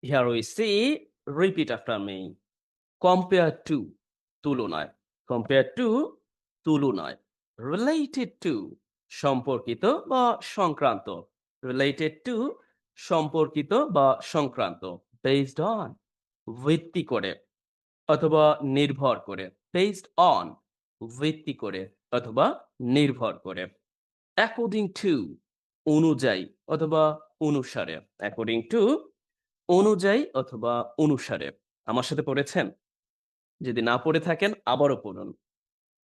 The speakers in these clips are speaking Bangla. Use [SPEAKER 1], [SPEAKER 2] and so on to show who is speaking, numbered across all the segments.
[SPEAKER 1] Here we see, repeat after me. Compare to, তুলনায়। Compare to, তুলনায়। Related to, সম্পর্কিত বা সংক্রান্ত। Related to, সম্পর্কিত বা সংক্রান্ত। Based on, ভিত্তি করে অথবা নির্ভর করে। Based on, ভিত্তি করে অথবা নির্ভর করে। According to, অনুযায়ী অথবা অনুসারে। According to, অনুযায়ী অথবা অনুসারে। আমার সাথে পড়েছেন? যদি না পড়ে থাকেন আবারও পড়ুন।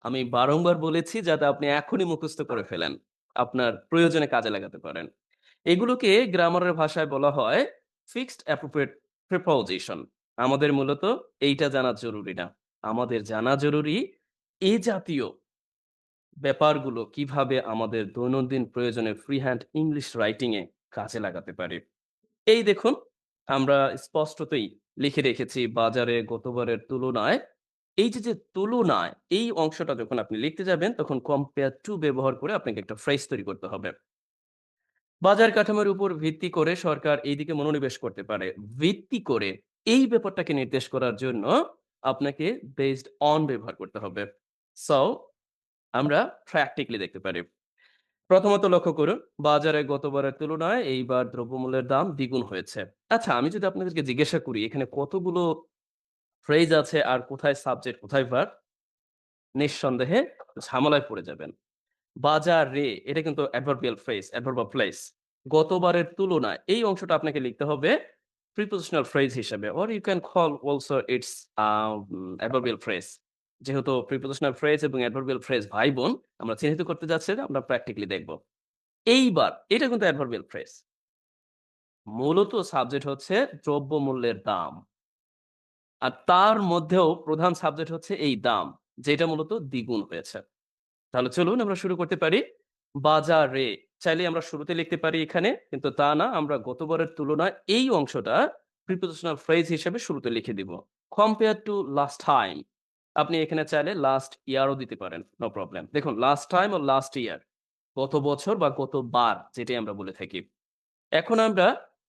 [SPEAKER 1] আমি বারংবার বলেছি যাতে আপনি এখনই মুখস্থ করে ফেলেন। আপনার প্রয়োজনে কাজে লাগাতে পারেন। এগুলোকে গ্রামারের ভাষায় বলা হয় ফিক্সড অ্যাপ্রোপ্রিয়েট প্রিপোজিশন। আমাদের মূলত এইটা জানা জরুরি না। আমাদের জানা জরুরি এ জাতীয় ব্যাপারগুলো কিভাবে আমাদের দৈনন্দিন প্রয়োজনে ফ্রি হ্যান্ড ইংলিশ রাইটিং এ কাজে লাগাতে পারি। এই দেখুন, আমরা স্পষ্টতই লিখে রেখেছি বাজারে গতবারের তুলনায়। এই যে তুলনায়, এই অংশটা যখন আপনি লিখতে যাবেন তখন কম্পেয়ার টু ব্যবহার করে আপনাকে একটা ফ্রেজ তৈরি করতে হবে। বাজার কাঠামোর উপর ভিত্তি করে সরকার এইদিকে মনোনিবেশ করতে পারে। ভিত্তি করে এই ব্যাপারটাকে নির্দেশ করার জন্য আপনাকে বেসড অন ব্যবহার করতে হবে। সো আমরা প্র্যাকটিক্যালি দেখতে পারি। প্রথমত লক্ষ্য করুন, বাজারে গতবারের তুলনায় এইবার দ্রব্যমূল্যের দাম দ্বিগুণ হয়েছে। আচ্ছা, আমি যদি আপনাদেরকে জিজ্ঞাসা করি এখানে কতগুলো ফ্রেজ আছে আর কোথায় সাবজেক্ট, কোথায় ভার্ব? নিঃসন্দেহে ঝামেলায় পড়ে যাবেন। বাজারে এটা কিন্তু adverbial phrase, adverb of place. গতবারের তুলনায় এই অংশটা আপনাকে লিখতে হবে প্রিপোজিশনাল ফ্রেজ হিসেবে, or you can call also its adverbial phrase. যেহেতু প্রিপোজিশনাল ফ্রেজ এবং অ্যাডভার্বিয়াল ফ্রেজ ভাই বোন, আমরা চিহ্নিত করতে যাচ্ছি, আমরা প্র্যাকটিক্যালি দেখব। এইবার এটা কিন্তু অ্যাডভার্বিয়াল ফ্রেজ। মূলত সাবজেক্ট হচ্ছে দ্রব্যমূল্যের দাম। আর তার মধ্যেও প্রধান সাবজেক্ট হচ্ছে এই দাম, যেটা মূলত দ্বিগুণ হয়েছে। তাহলে চলুন আমরা শুরু করতে পারি। বাজারে চাইলে আমরা শুরুতে লিখতে পারি এখানে, কিন্তু তা না, আমরা গতবারের তুলনায় এই অংশটা প্রিপোজিশনাল ফ্রেজ হিসেবে শুরুতে লিখে দিব। কম্পেয়ার টু লাস্ট টাইম, আপনি এখানে চাইলে লাস্ট ইয়ারও দিতে পারেন, নো প্রবলেম। দেখুন, লাস্ট টাইম ও লাস্ট ইয়ার, গত বছর বা গতবার যেটাই আমরা বলে থাকি। এখন আমরা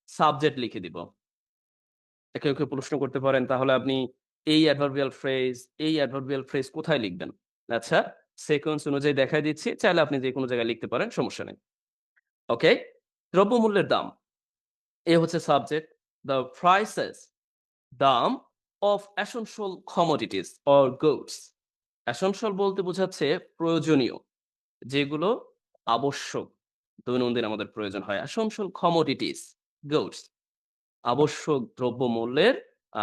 [SPEAKER 1] সাবজেক্ট লিখে দিব। কেউ প্রশ্ন করতে পারেন, তাহলে আপনি এই অ্যাডভার্বিয়াল ফ্রেজ কোথায় লিখবেন? আচ্ছা, সিকোয়েন্স অনুযায়ী দেখায় দিচ্ছি। চাইলে আপনি যেকোনো জায়গায় লিখতে পারেন, সমস্যা নেই। ওকে? দ্রব্যমূল্যের দাম। এ হচ্ছে সাবজেক্ট। দ্য প্রাইসেস, দাম of essential commodities or goods. Essential বলতে বোঝাচ্ছে প্রয়োজনীয়, যেগুলো আবশ্যক, দৈনন্দিন আমাদের প্রয়োজন হয়। এসেনশিয়াল কমোডিটিস, গুডস, আবশ্যক দ্রব্যমূল্যের।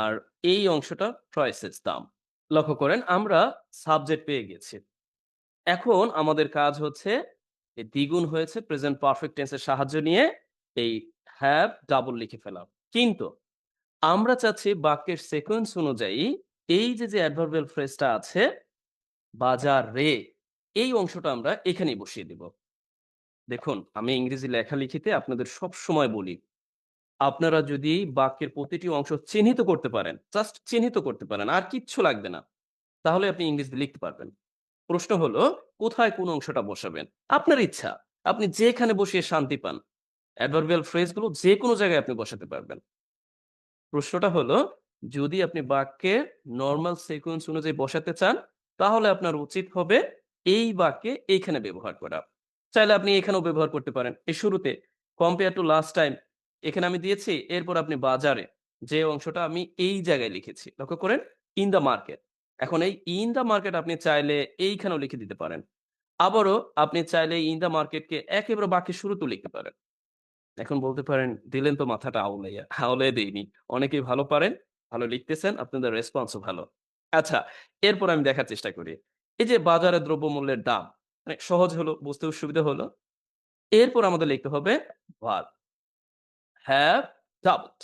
[SPEAKER 1] আর এই অংশটা প্রাইসেস, দাম। লক্ষ্য করেন আমরা সাবজেক্ট পেয়ে গেছি। এখন আমাদের কাজ হচ্ছে এই দ্বিগুণ হয়েছে প্রেজেন্ট পারফেক্ট টেন্সের সাহায্য নিয়ে এই হ্যাভ ডাবল লিখে ফেলা। কিন্তু আমরা চাচ্ছি বাক্যের সিকোয়েন্স অনুযায়ী এই যে অ্যাডভার্বিয়াল ফ্রেজটা আছে বাজারে, এই অংশটা আমরা এখানেই বসিয়ে দিব। দেখুন, আমি ইংরেজি লেখালেখিতে আপনাদের সবসময় বলি, আপনারা যদি বাক্যের প্রতিটি অংশ চিহ্নিত করতে পারেন, জাস্ট চিহ্নিত করতে পারেন, আর কিচ্ছু লাগবে না, তাহলে আপনি ইংরেজিতে লিখতে পারবেন। প্রশ্ন হলো কোথায় কোন অংশটা বসাবেন? আপনার ইচ্ছা। আপনি যেখানে বসিয়ে শান্তি পান। অ্যাডভার্বিয়াল ফ্রেজ গুলো যেকোনো জায়গায় আপনি বসাতে পারবেন। প্রশ্নটা হলো, যদি আপনি বাক্যের নরমাল সিকোয়েন্স অনুযায়ী বসাতে চান, তাহলে আপনার উচিত হবে এই বাক্যে এইখানে ব্যবহার করা। চাইলে আপনি এখানেও ব্যবহার করতে পারেন। এই শুরুতে কম্পেয়ার টু লাস্ট টাইম এখানে আমি দিয়েছি, এরপর আপনি বাজারে যে অংশটা আমি এই জায়গায় লিখেছি। লক্ষ্য করেন, ইন দ্য মার্কেট। এখন এই ইন দ্য মার্কেট আপনি চাইলে এইখানেও লিখে দিতে পারেন। আবারও আপনি চাইলে ইন দ্য মার্কেটকে একেবারে বাক্যের শুরুতেও লিখতে পারেন। এখন বলতে পারেন, দিলেন তো মাথাটা আউলাইয়া। আউলাইয়া দেইনি। অনেকেই ভালো পারেন, ভালো লিখতেছেন, আপনাদের রেসপন্সও ভালো। আচ্ছা, এরপর আমি দেখার চেষ্টা করি। এই যে বাজারে দ্রব্যমূল্যের দাম, মানে সহজ হলো, বুঝতেও সুবিধা হলো। এরপর আমাদের লিখতে হবে ভার্ব, হ্যাভ ডাবলড।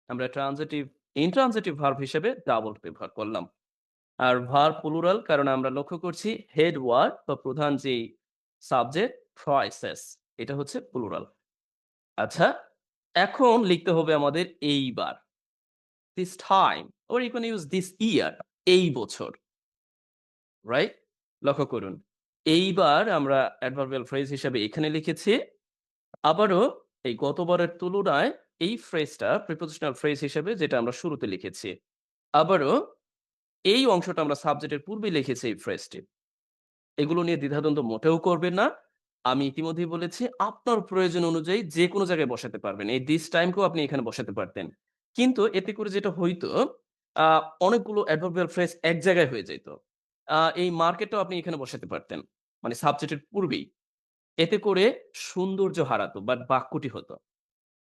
[SPEAKER 1] আমরা ইনট্রানজিটিভ ভার্ব হিসেবে ডাবলড ব্যবহার করলাম। আর ভার্ব প্লুরাল, কারণ আমরা লক্ষ্য করছি হেড ওয়ার্ড বা প্রধান যেই সাবজেক্ট ভয়েসেস, এটা হচ্ছে প্লুরাল। আচ্ছা, এখন লিখতে হবে আমাদের এইবার, this time, or you can use this year, এই বছর, রাইট? লক্ষ্য করুন, এইবার আমরা অ্যাডভার্বিয়াল ফ্রেজ হিসেবে এখানে লিখেছি। আবারও এই গতবারের তুলনায় এই ফ্রেজটা প্রিপোজিশনাল ফ্রেজ হিসেবে যেটা আমরা শুরুতে লিখেছি। আবারও এই অংশটা আমরা সাবজেক্টের পূর্বে লিখেছি এই ফ্রেজটি। এগুলো নিয়ে দ্বিধাদ্বন্দ্ব মোটেও করবেন না। আমি ইতিমধ্যেই বলেছি আপনার প্রয়োজন অনুযায়ী যেকোনো জায়গায় বসাতে পারবেন। এই দিস টাইম কেও আপনি এখানে বসাতে পারতেন। কিন্তু এতে করে যেটা হইতো আ অনেকগুলো অ্যাডভার্বিয়াল ফ্রেজ এক জায়গায় হয়ে যাইত। এই মার্কেটটাও আপনি এখানে বসাতে পারতেন। মানে সাবজেক্টের পূর্বেই। এতে করে সৌন্দর্য হারাতো বাট বাক্যটি হতো।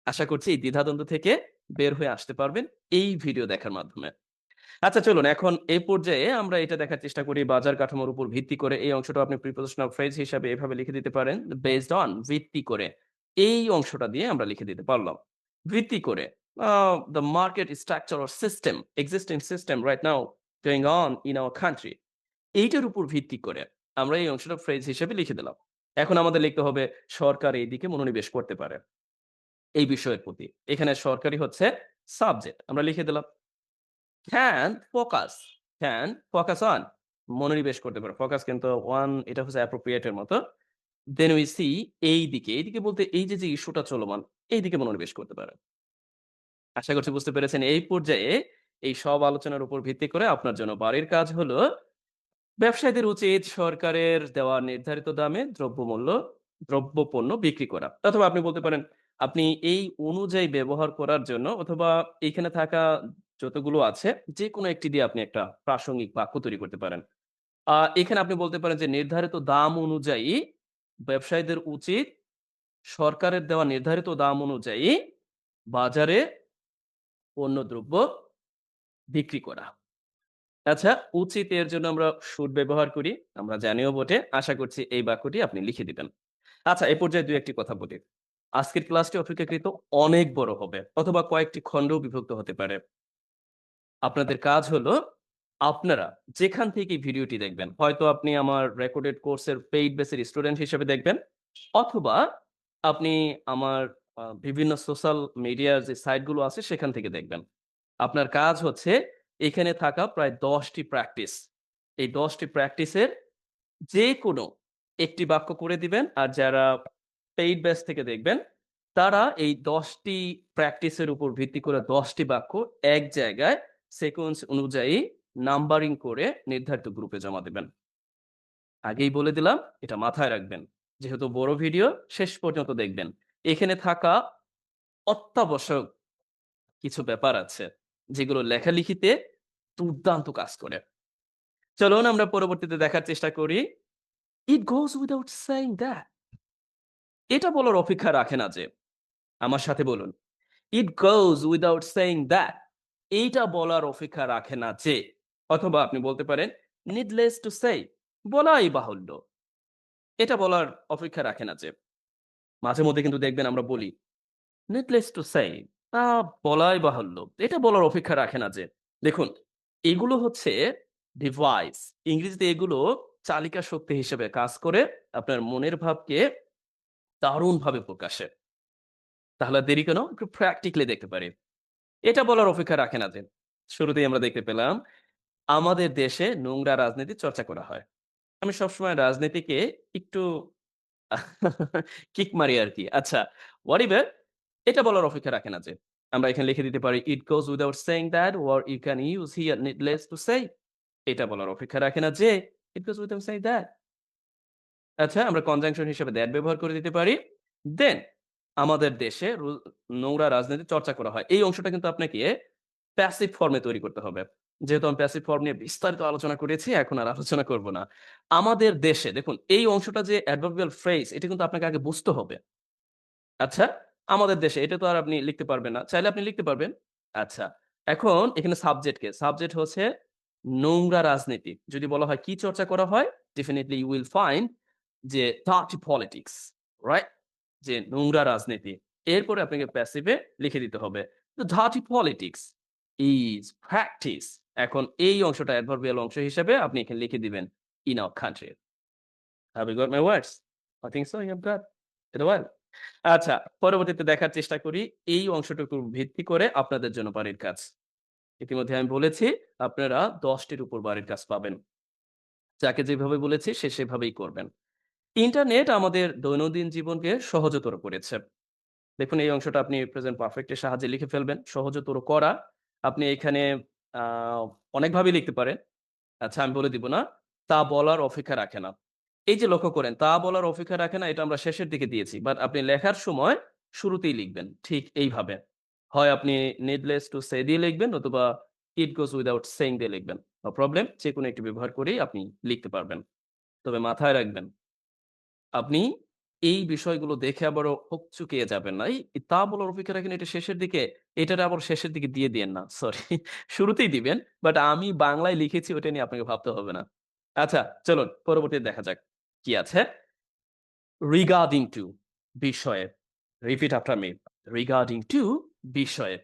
[SPEAKER 1] আশা করছি এই দ্বিধাদ্বন্দ্ব থেকে বের হয়ে আসতে পারবেন এই ভিডিও দেখার মাধ্যমে। আচ্ছা চলুন এখন এই পর্যায়ে আমরা এটা দেখার চেষ্টা করি বাজার কাঠামোর উপর ভিত্তি করে এই অংশটা আপনি প্রিপোজিশনাল ফ্রেজ হিসাবে এভাবে লিখে দিতে পারেন বেসড অন ভিত্তি করে। এই অংশটা দিয়ে আমরা লিখে দিতে পারলাম। ভিত্তি করে the market structure or system existing system right now going on in our country এইটার উপর ভিত্তি করে আমরা এই অংশটা ফ্রেজ হিসেবে লিখে দিলাম। এখন আমাদের লিখতে হবে সরকার এই দিকে মনোনিবেশ করতে পারে এই বিষয়ের প্রতি। এখানে সরকারি হচ্ছে সাবজেক্ট আমরা লিখে দিলাম। ক্যান ফোকাস অন মনোনিবেশ করতে পারে। ফোকাস কিন্তু এটা হচ্ছে অ্যাপ্রোপ্রিয়েট এর মতো। দেন উই সি এইদিকে বলতে এই যে ইস্যুটা চলমান এইদিকে মনোনিবেশ করতে পারে। আশা করছি বুঝতে পেরেছেন। এই পর্যায়ে এই সব আলোচনার উপর ভিত্তি করে আপনার জন্য বাড়ির কাজ হলো ব্যবসায়ীদের উচিত সরকারের দেওয়া নির্ধারিত দামে দ্রব্যপণ্য বিক্রি করা। অথবা আপনি বলতে পারেন, আপনি এই অনুযায়ী ব্যবহার করার জন্য অথবা এইখানে থাকা যতগুলো আছে যেকোনো একটি দিয়ে আপনি একটা প্রাসঙ্গিক বাক্য তৈরি করতে পারেন। এখানে আপনি বলতে পারেন যে নির্ধারিত দাম অনুযায়ী ব্যবসায়ীদের উচিত সরকারের দেওয়া নির্ধারিত দাম অনুযায়ী বাজারে পণ্যদ্রব্য বিক্রি করা। আচ্ছা, উচিত এর জন্য আমরা শুড ব্যবহার করি। আমরা জানিও বটে। আশা করছি এই বাক্যটি আপনি লিখে দিবেন। আচ্ছা, এ পর্যায়ে ২-১ টি কথা বলি। আজকের ক্লাসটি অপেক্ষাকৃত অনেক বড় হবে অথবা কয়েকটি খণ্ডও বিভক্ত হতে পারে। আপনাদের কাজ হলো আপনারা যেখান থেকে ভিডিওটি দেখবেন, হয়তো আপনি আমার রেকর্ডেড কোর্সের পেইড বেসের স্টুডেন্ট হিসেবে দেখবেন অথবা আপনি আমার বিভিন্ন সোশ্যাল মিডিয়ার যে সাইট গুলো আছে সেখান থেকে দেখবেন। আপনার কাজ হচ্ছে এখানে থাকা প্রায় ১০ টি প্র্যাকটিস। এই ১০ টি প্র্যাকটিসের যেকোনো একটি বাক্য করে দিবেন। আর যারা পেইড ব্যাচ থেকে দেখবেন, তারা এই ১০ টি প্র্যাকটিসের উপর ভিত্তি করে ১০ টি বাক্য এক জায়গায় সিকোয়েন্স অনুযায়ী নাম্বারিং করে নির্ধারিত গ্রুপে জমা দিবেন। আগেই বলে দিলাম, এটা মাথায় রাখবেন। যেহেতু বড় ভিডিও শেষ পর্যন্ত দেখবেন। এখানে থাকা অত্যাবশ্যক কিছু ব্যাপার আছে, যেগুলো লেখালেখিতে দুর্দান্ত কাজ করে। চলুন আমরা পরবর্তীতে দেখার চেষ্টা করি। It goes without saying that এটা বলার অপেক্ষা রাখে না যে। আমার সাথে বলুন। It goes without saying that এইটা বলার অপেক্ষা রাখে না যে। অথবা আপনি বলতে পারেন needless to say বলাই বাহুল্য। এটা বলার অপেক্ষা রাখে না যে। মাঝে মধ্যে কিন্তু দেখবেন আমরা বলি needless to say আ বলাই বাহুল্য। এটা বলার অপেক্ষা রাখে না যে। দেখুন, এগুলো হচ্ছে ডিভাইস। ইংরেজিতে এগুলো চালিকা শক্তি হিসেবে কাজ করে আপনার মনের ভাবকে দারুণভাবে প্রকাশে। তাহলে আর দেরি কেন? একটু প্র্যাকটিক্যালি দেখতে পারি। এটা বলার অপেক্ষা রাখে না যে, শুরুতেই আমরা দেখতে পেলাম আমাদের দেশে নোংরা রাজনীতি চর্চা করা হয়। আমি সবসময় রাজনীতিকে একটু কিক মারি আরকি। আচ্ছা, whatever এটা বলার অপেক্ষা রাখে না যে। আমরা এখানে লিখে দিতে পারি it goes without saying that or you can use here needless to say এটা বলার অপেক্ষা রাখে না যে it goes without saying that আচ্ছা, আমরা কনজাংশন হিসেবে that ব্যবহার করে দিতে পারি। দেন আমাদের দেশে নোংরা রাজনীতি চর্চা করা হয়। এই অংশটা কিন্তু আপনাকে প্যাসিভ ফর্মে তৈরি করতে হবে। যেহেতু আমি প্যাসিভ ফর্ম নিয়ে বিস্তারিত আলোচনা করেছি, এখন আর আলোচনা করব না। আমাদের দেশে দেখুন এই অংশটা যে অ্যাডভার্বিয়াল ফ্রেজ এটা কিন্তু আপনাকে আগে বুঝতে হবে। আচ্ছা, আমাদের দেশে এটা তো আর আপনি লিখতে পারবেন না। চাইলে আপনি লিখতে পারবেন। আচ্ছা, এখন এখানে সাবজেক্ট কে? সাবজেক্ট হচ্ছে নোংরা রাজনীতি। যদি বলা হয় কি চর্চা করা হয়? ডেফিনিটলি ইউ উইল ফাইন্ড যে dirty politics, রাইট? যে নোংরা রাজনীতি। এরপরে আপনাকে প্যাসিভ এ লিখে দিতে হবে। The dirty politics is practice এখন এই অংশটা অ্যাডভার্বিয়াল অংশ হিসেবে আপনি এখানে লিখে দিবেন in our country. Have you got my words? I think so, you have got it well. আচ্ছা, পরবর্তীতে দেখার চেষ্টা করি এই অংশটুকুর ভিত্তি করে আপনাদের জন্য বাড়ির কাজ। ইতিমধ্যে আমি বলেছি আপনারা ১০ টির উপর বাড়ির কাজ পাবেন। যাকে যেভাবে বলেছি সে সেভাবেই করবেন। ইন্টারনেট আমাদের দৈনন্দিন জীবনকে সহজতর করেছে। দেখুন এই অংশটা আপনি প্রেজেন্ট পারফেক্ট এর সাহায্যে লিখে ফেলবেন। সহজতর করা। আপনি এখানে আ অনেকভাবেই লিখতে পারেন। আচ্ছা আমি বলে দিব না। তা বলার অপেক্ষা রাখে না। এই যে লক্ষ্য করেন, তা বলার অপেক্ষা রাখে না এটা আমরা শেষের দিকে দিয়েছি। বাট আপনি লেখার সময় শুরুতেই লিখবেন। ঠিক এইভাবে। হয় আপনি needless to say দিয়ে লিখবেন অথবা it goes without saying দিয়ে লিখবেন। No problem. যেকোনো একটি ব্যবহার করেই আপনি লিখতে পারবেন। তবে মাথায় রাখবেন, আপনি এই বিষয়গুলো দেখে আবারও হকচকিয়ে যাবেন না। এই তা বলার অপেক্ষা রাখেন এটা শেষের দিকে, এটারে আবার শেষের দিকে দিয়ে দিয়েন না। সরি শুরুতেই দিবেন। বাট আমি বাংলায় লিখেছি ওটা নিয়ে আপনাকে ভাবতে হবে না। আচ্ছা চলুন পরবর্তীতে দেখা যাক। কি আছে? regarding to বিষয়ে। Repeat after me. regarding to বিষয়ে।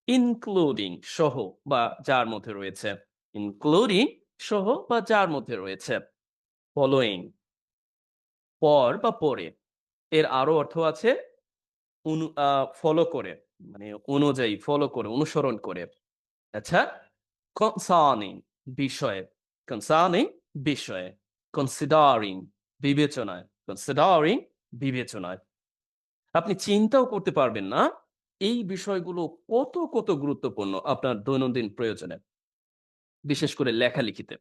[SPEAKER 1] including সহ বা যার মধ্যে রয়েছে। including সহ বা যার মধ্যে রয়েছে। following পর বা পরে। এর আরো অর্থ আছে ফলো করে। মানে অনুযায়ী ফলো করে, অনুসরণ করে। আচ্ছা? concerning বিষয়ে, concerning বিষয়ে। considering বিবেচনায়, considering বিবেচনায়। আপনি চিন্তাও করতে পারবেন না এই বিষয়গুলো কত গুরুত্বপূর্ণ আপনার দৈনন্দিন প্রয়োজনে। বিশেষ করে লেখালেখিতে।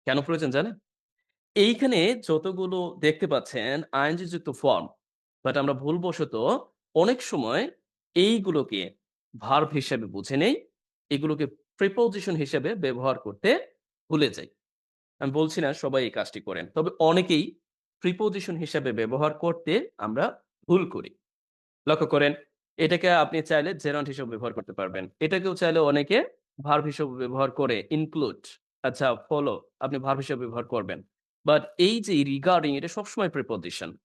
[SPEAKER 1] কেন প্রয়োজন জানেন? এইখানে যতগুলো দেখতে পাচ্ছেন আইএনজি যুক্ত ফর্ম, বাট আমরা ভুলবশত অনেক সময় এইগুলোকে ভার্ব হিসেবে বুঝে নেই। এগুলোকে প্রিপোজিশন হিসেবে ব্যবহার করতে ভুলে যাই। আমি বলছি না সবাই এই কাজটি করেন। তবে অনেকেই প্রিপোজিশন হিসেবে ব্যবহার করতে আমরা ভুল করি। লক্ষ্য করেন, এটাকে আপনি চাইলে জেরান্ড হিসেবে ব্যবহার করতে পারবেন। এটাকেও চাইলে অনেকে ভার্ব হিসেবে ব্যবহার করে ইনক্লুড, আচ্ছা ফলো আপনি ভার্ব হিসেবে ব্যবহার করবেন। বাট এই যে রিগার্ডিং এটা সবসময় প্রিপোজিশন।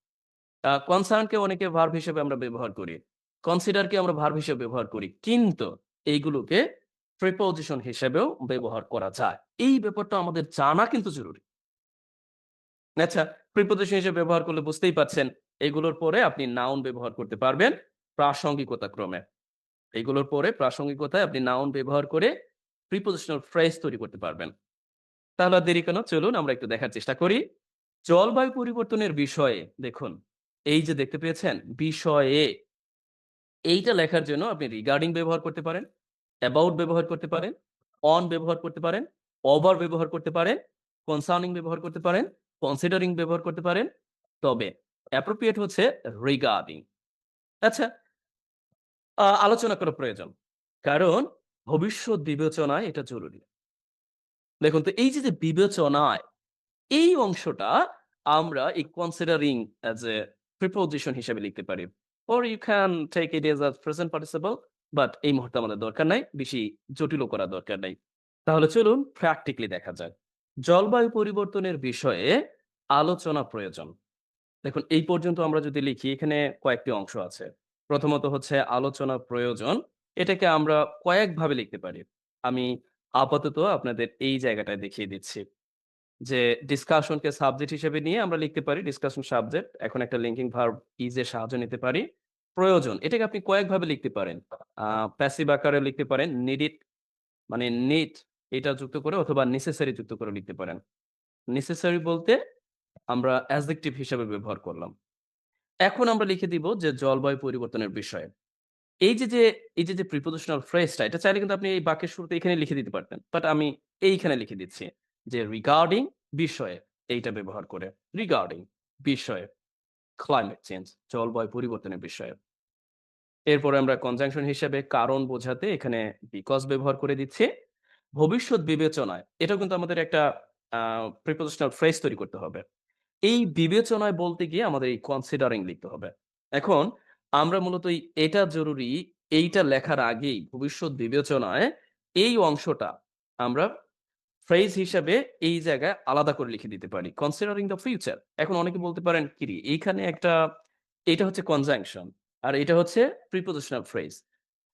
[SPEAKER 1] কনসার্ন কে অনেকে ভার্ব হিসেবে আমরা ব্যবহার করি। কনসিডার কে আমরা ভার্ব হিসেবে ব্যবহার করি। কিন্তু এইগুলোকে প্রিপোজিশন হিসেবেও ব্যবহার করা যায়। এই ব্যাপারটা আমাদের জানা কিন্তু জরুরি। আচ্ছা, প্রিপোজিশন হিসেবে ব্যবহার করলে বুঝতেই পারছেন, এগুলোর পরে আপনি নাউন ব্যবহার করতে পারবেন প্রাসঙ্গিকতা ক্রমে। এগুলোর পরে প্রাসঙ্গিকতায় আপনি নাউন ব্যবহার করে প্রিপোজিশনাল ফ্রেজ তৈরি করতে পারবেন। তাহলে আর দেরি কেন? চলুন আমরা একটু দেখার চেষ্টা করি। জলবায়ু পরিবর্তনের বিষয়ে দেখুন, এই যে দেখতে পেয়েছেন বিষয়ে, এইটা লেখার জন্য আপনি রিগার্ডিং ব্যবহার করতে পারেন, অ্যাবাউট ব্যবহার করতে পারেন, অন ব্যবহার করতে পারেন, ওভার ব্যবহার করতে পারেন, কনসার্নিং ব্যবহার করতে পারেন, কনসিডারিং ব্যবহার করতে পারেন। তবে অ্যাপ্রোপ্রিয়েট হচ্ছে রিগার্ডিং। আচ্ছা, আলোচনা করা প্রয়োজন। কারণ ভবিষ্যৎ বিবেচনায় এটা জরুরি। দেখুন তো এই যে বিবেচনায়, এই অংশটা আমরা এই কনসিডারিং অ্যাজ এ প্রিপোজিশন হিসেবে লিখতে পারি। or you can take it as a present participle, but এই মুহূর্তে আমাদের দরকার নাই। বেশি জটিলও করার দরকার নাই। তাহলে চলুন প্র্যাকটিক্যালি দেখা যাক। জলবায়ু পরিবর্তনের বিষয়ে আলোচনা প্রয়োজন। দেখুন এই পর্যন্ত আমরা যদি লিখি এখানে কয়েকটি অংশ আছে। প্রথমত হচ্ছে আলোচনা প্রয়োজন। এটাকে আমরা কয়েকভাবে লিখতে পারি। আমি আপাতত আপনাদের এই জায়গাটায় দেখিয়ে দিচ্ছি। যে ডিসকাশনকে সাবজেক্ট হিসেবে নিয়ে আমরা লিখতে পারি ডিসকাশন সাবজেক্ট। এখন একটা লিঙ্কিং ভার্ব ইজ এর সাহায্য নিতে পারি। প্রয়োজন এটাকে আপনি কয়েকভাবে লিখতে পারেন। প্যাসিভ আকারে লিখতে পারেন। নিড ইট মানে নিড এটা যুক্ত করে অথবা নেসেসারি যুক্ত করে লিখতে পারেন। নেসেসারি বলতে আমরা অ্যাডজেক্টিভ হিসেবে ব্যবহার করলাম। এখন আমরা লিখে দিব যে জলবায়ু পরিবর্তনের বিষয়ে। এই যে প্রিপোজিশনাল ফ্রেজটা এটা চাইলে কিন্তু আপনি এই বাক্যের শুরুতে এখানে লিখে দিতে পারতেন। বাট আমি এইখানে লিখে দিচ্ছি যে রিগার্ডিং বিষয়ে এইটা ব্যবহার করে। রিগার্ডিং বিষয়ে ক্লাইমেট চেঞ্জ জলবায়ু পরিবর্তনের বিষয়ে। এরপরে আমরা কনজাংশন হিসেবে কারণ বোঝাতে এখানে বিকজ ব্যবহার করে দিচ্ছি। ভবিষ্যৎ বিবেচনায় এটাও কিন্তু আমাদের একটা প্রিপোজিশনাল ফ্রেজ তৈরি করতে হবে। এই বিবেচনায় বলতে গিয়ে আমাদের এই কনসিডারিং লিখতে হবে। এখন আমরা মূলত এটা জরুরি, এইটা লেখার আগেই ভবিষ্যৎ বিবেচনায় এই অংশটা আমরা ফ্রেজ হিসাবে এই জায়গায় আলাদা করে লিখে দিতে পারি। Considering the future. এখন অনেকে বলতে পারেন, "কিরে এইখানে এটা হচ্ছে কনজাংশন আর এটা হচ্ছে প্রিপোজিশনাল ফ্রেজ।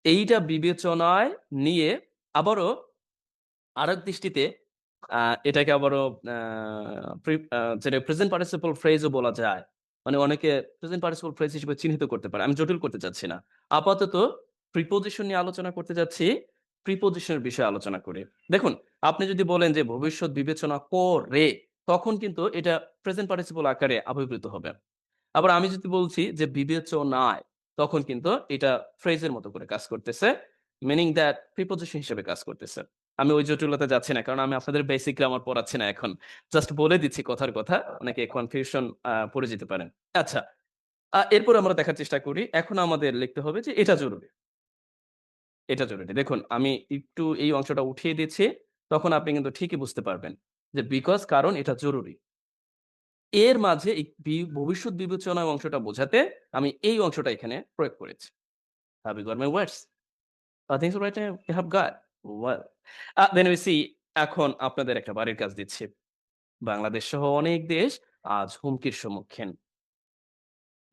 [SPEAKER 1] এইটা বিবেচনায় নিয়ে আবারও আরেক দৃষ্টিতে আ এটাকে আবারও আ যেটা প্রেজেন্ট পার্টিসিপল ফ্রেজ ও বলা যায়। মানে অনেকে প্রেজেন্ট পার্টিসিপল ফ্রেজ হিসেবে চিহ্নিত করতে পারে। আমি জটিল করতে চাচ্ছি না। আপাতত প্রিপোজিশন নিয়ে আলোচনা করতে যাচ্ছি। প্রিপোজিশন এর বিষয়ে আলোচনা করি। দেখুন, আপনি যদি বলেন যে ভবিষ্যৎ বিবেচনা করে, তখন কিন্তু এটা প্রেজেন্ট পার্টিসিপল আকারে আবির্ভূত হবে। আবার আমি যদি বলছি যে বিবেচনায়, তখন কিন্তু এটা ফ্রেজের মতো করে কাজ করতেছে। মিনিং দ্যাট প্রিপোজিশন হিসেবে কাজ করতেছে। আমি ওই জটিলতায় যাচ্ছি না। কারণ আমি আপনাদের বেসিক গ্রামার পড়াচ্ছি না এখন। জাস্ট বলে দিচ্ছি কথার কথা। অনেকে কনফিউশন পড়ে যেতে পারেন। আচ্ছা, এরপর আমরা দেখার চেষ্টা করি। এখন আমাদের লিখতে হবে যে এটা জরুরি। এটা জরুরি। দেখুন আমি একটু এই অংশটা উঠিয়ে দিচ্ছি। তখন আপনি কিন্তু ঠিকই বুঝতে পারবেন। যে বিকজ কারণ এটা জরুরি। এর মাঝে এই ভবিষ্যৎ বিবেচনা অংশটা বোঝাতে আমি এই অংশটা এখানে প্রয়োগ করেছি। Have you got my words? Things right you have got? Well, then we see এখন আপনাদের একটা বাড়ির কাজ দিচ্ছি। বাংলাদেশ সহ অনেক দেশ আজ হুমকির সম্মুখীন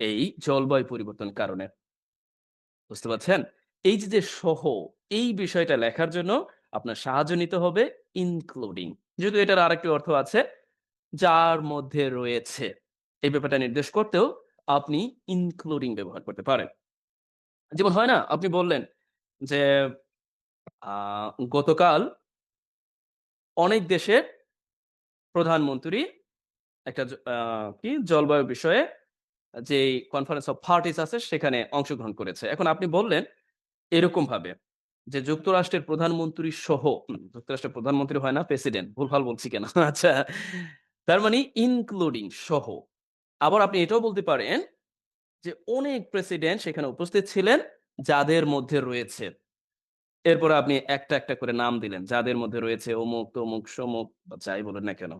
[SPEAKER 1] এই জলবায়ু পরিবর্তনের কারণে। বুঝতে পারছেন? এই যে সহ এই বিষয়টা লেখার জন্য আপনার সাহায্য নিতে হবে ইনক্লুডিং। যদিও এটার আরেকটি অর্থ আছে যার মধ্যে রয়েছে। এই ব্যাপারটা নির্দেশ করতেও আপনি ইনক্লুডিং ব্যবহার করতে পারেন। যেমন হয় না? আপনি বললেন যে আ গতকাল অনেক দেশের প্রধানমন্ত্রী একটা কি জলবায়ু বিষয়ে যেই কনফারেন্স অফ পার্টিস আছে সেখানে অংশগ্রহণ করেছে। এখন আপনি বললেন এরকমভাবে যে যুক্তরাষ্ট্রের প্রধানমন্ত্রী সহ যুক্তরাষ্ট্রের প্রধানমন্ত্রী হয় না প্রেসিডেন্ট। ভুলভাল বলছি কেন? আচ্ছা। তার মানে ইনক্লুডিং সহ। আবার আপনি এটাও বলতে পারেন যে অনেক প্রেসিডেন্ট সেখানে উপস্থিত ছিলেন যাদের মধ্যে রয়েছে। এরপরে আপনি একটা করে নাম দিলেন। যাদের মধ্যে রয়েছে অমুক, তমুক, সমুক বা যাই বলেন না কেন।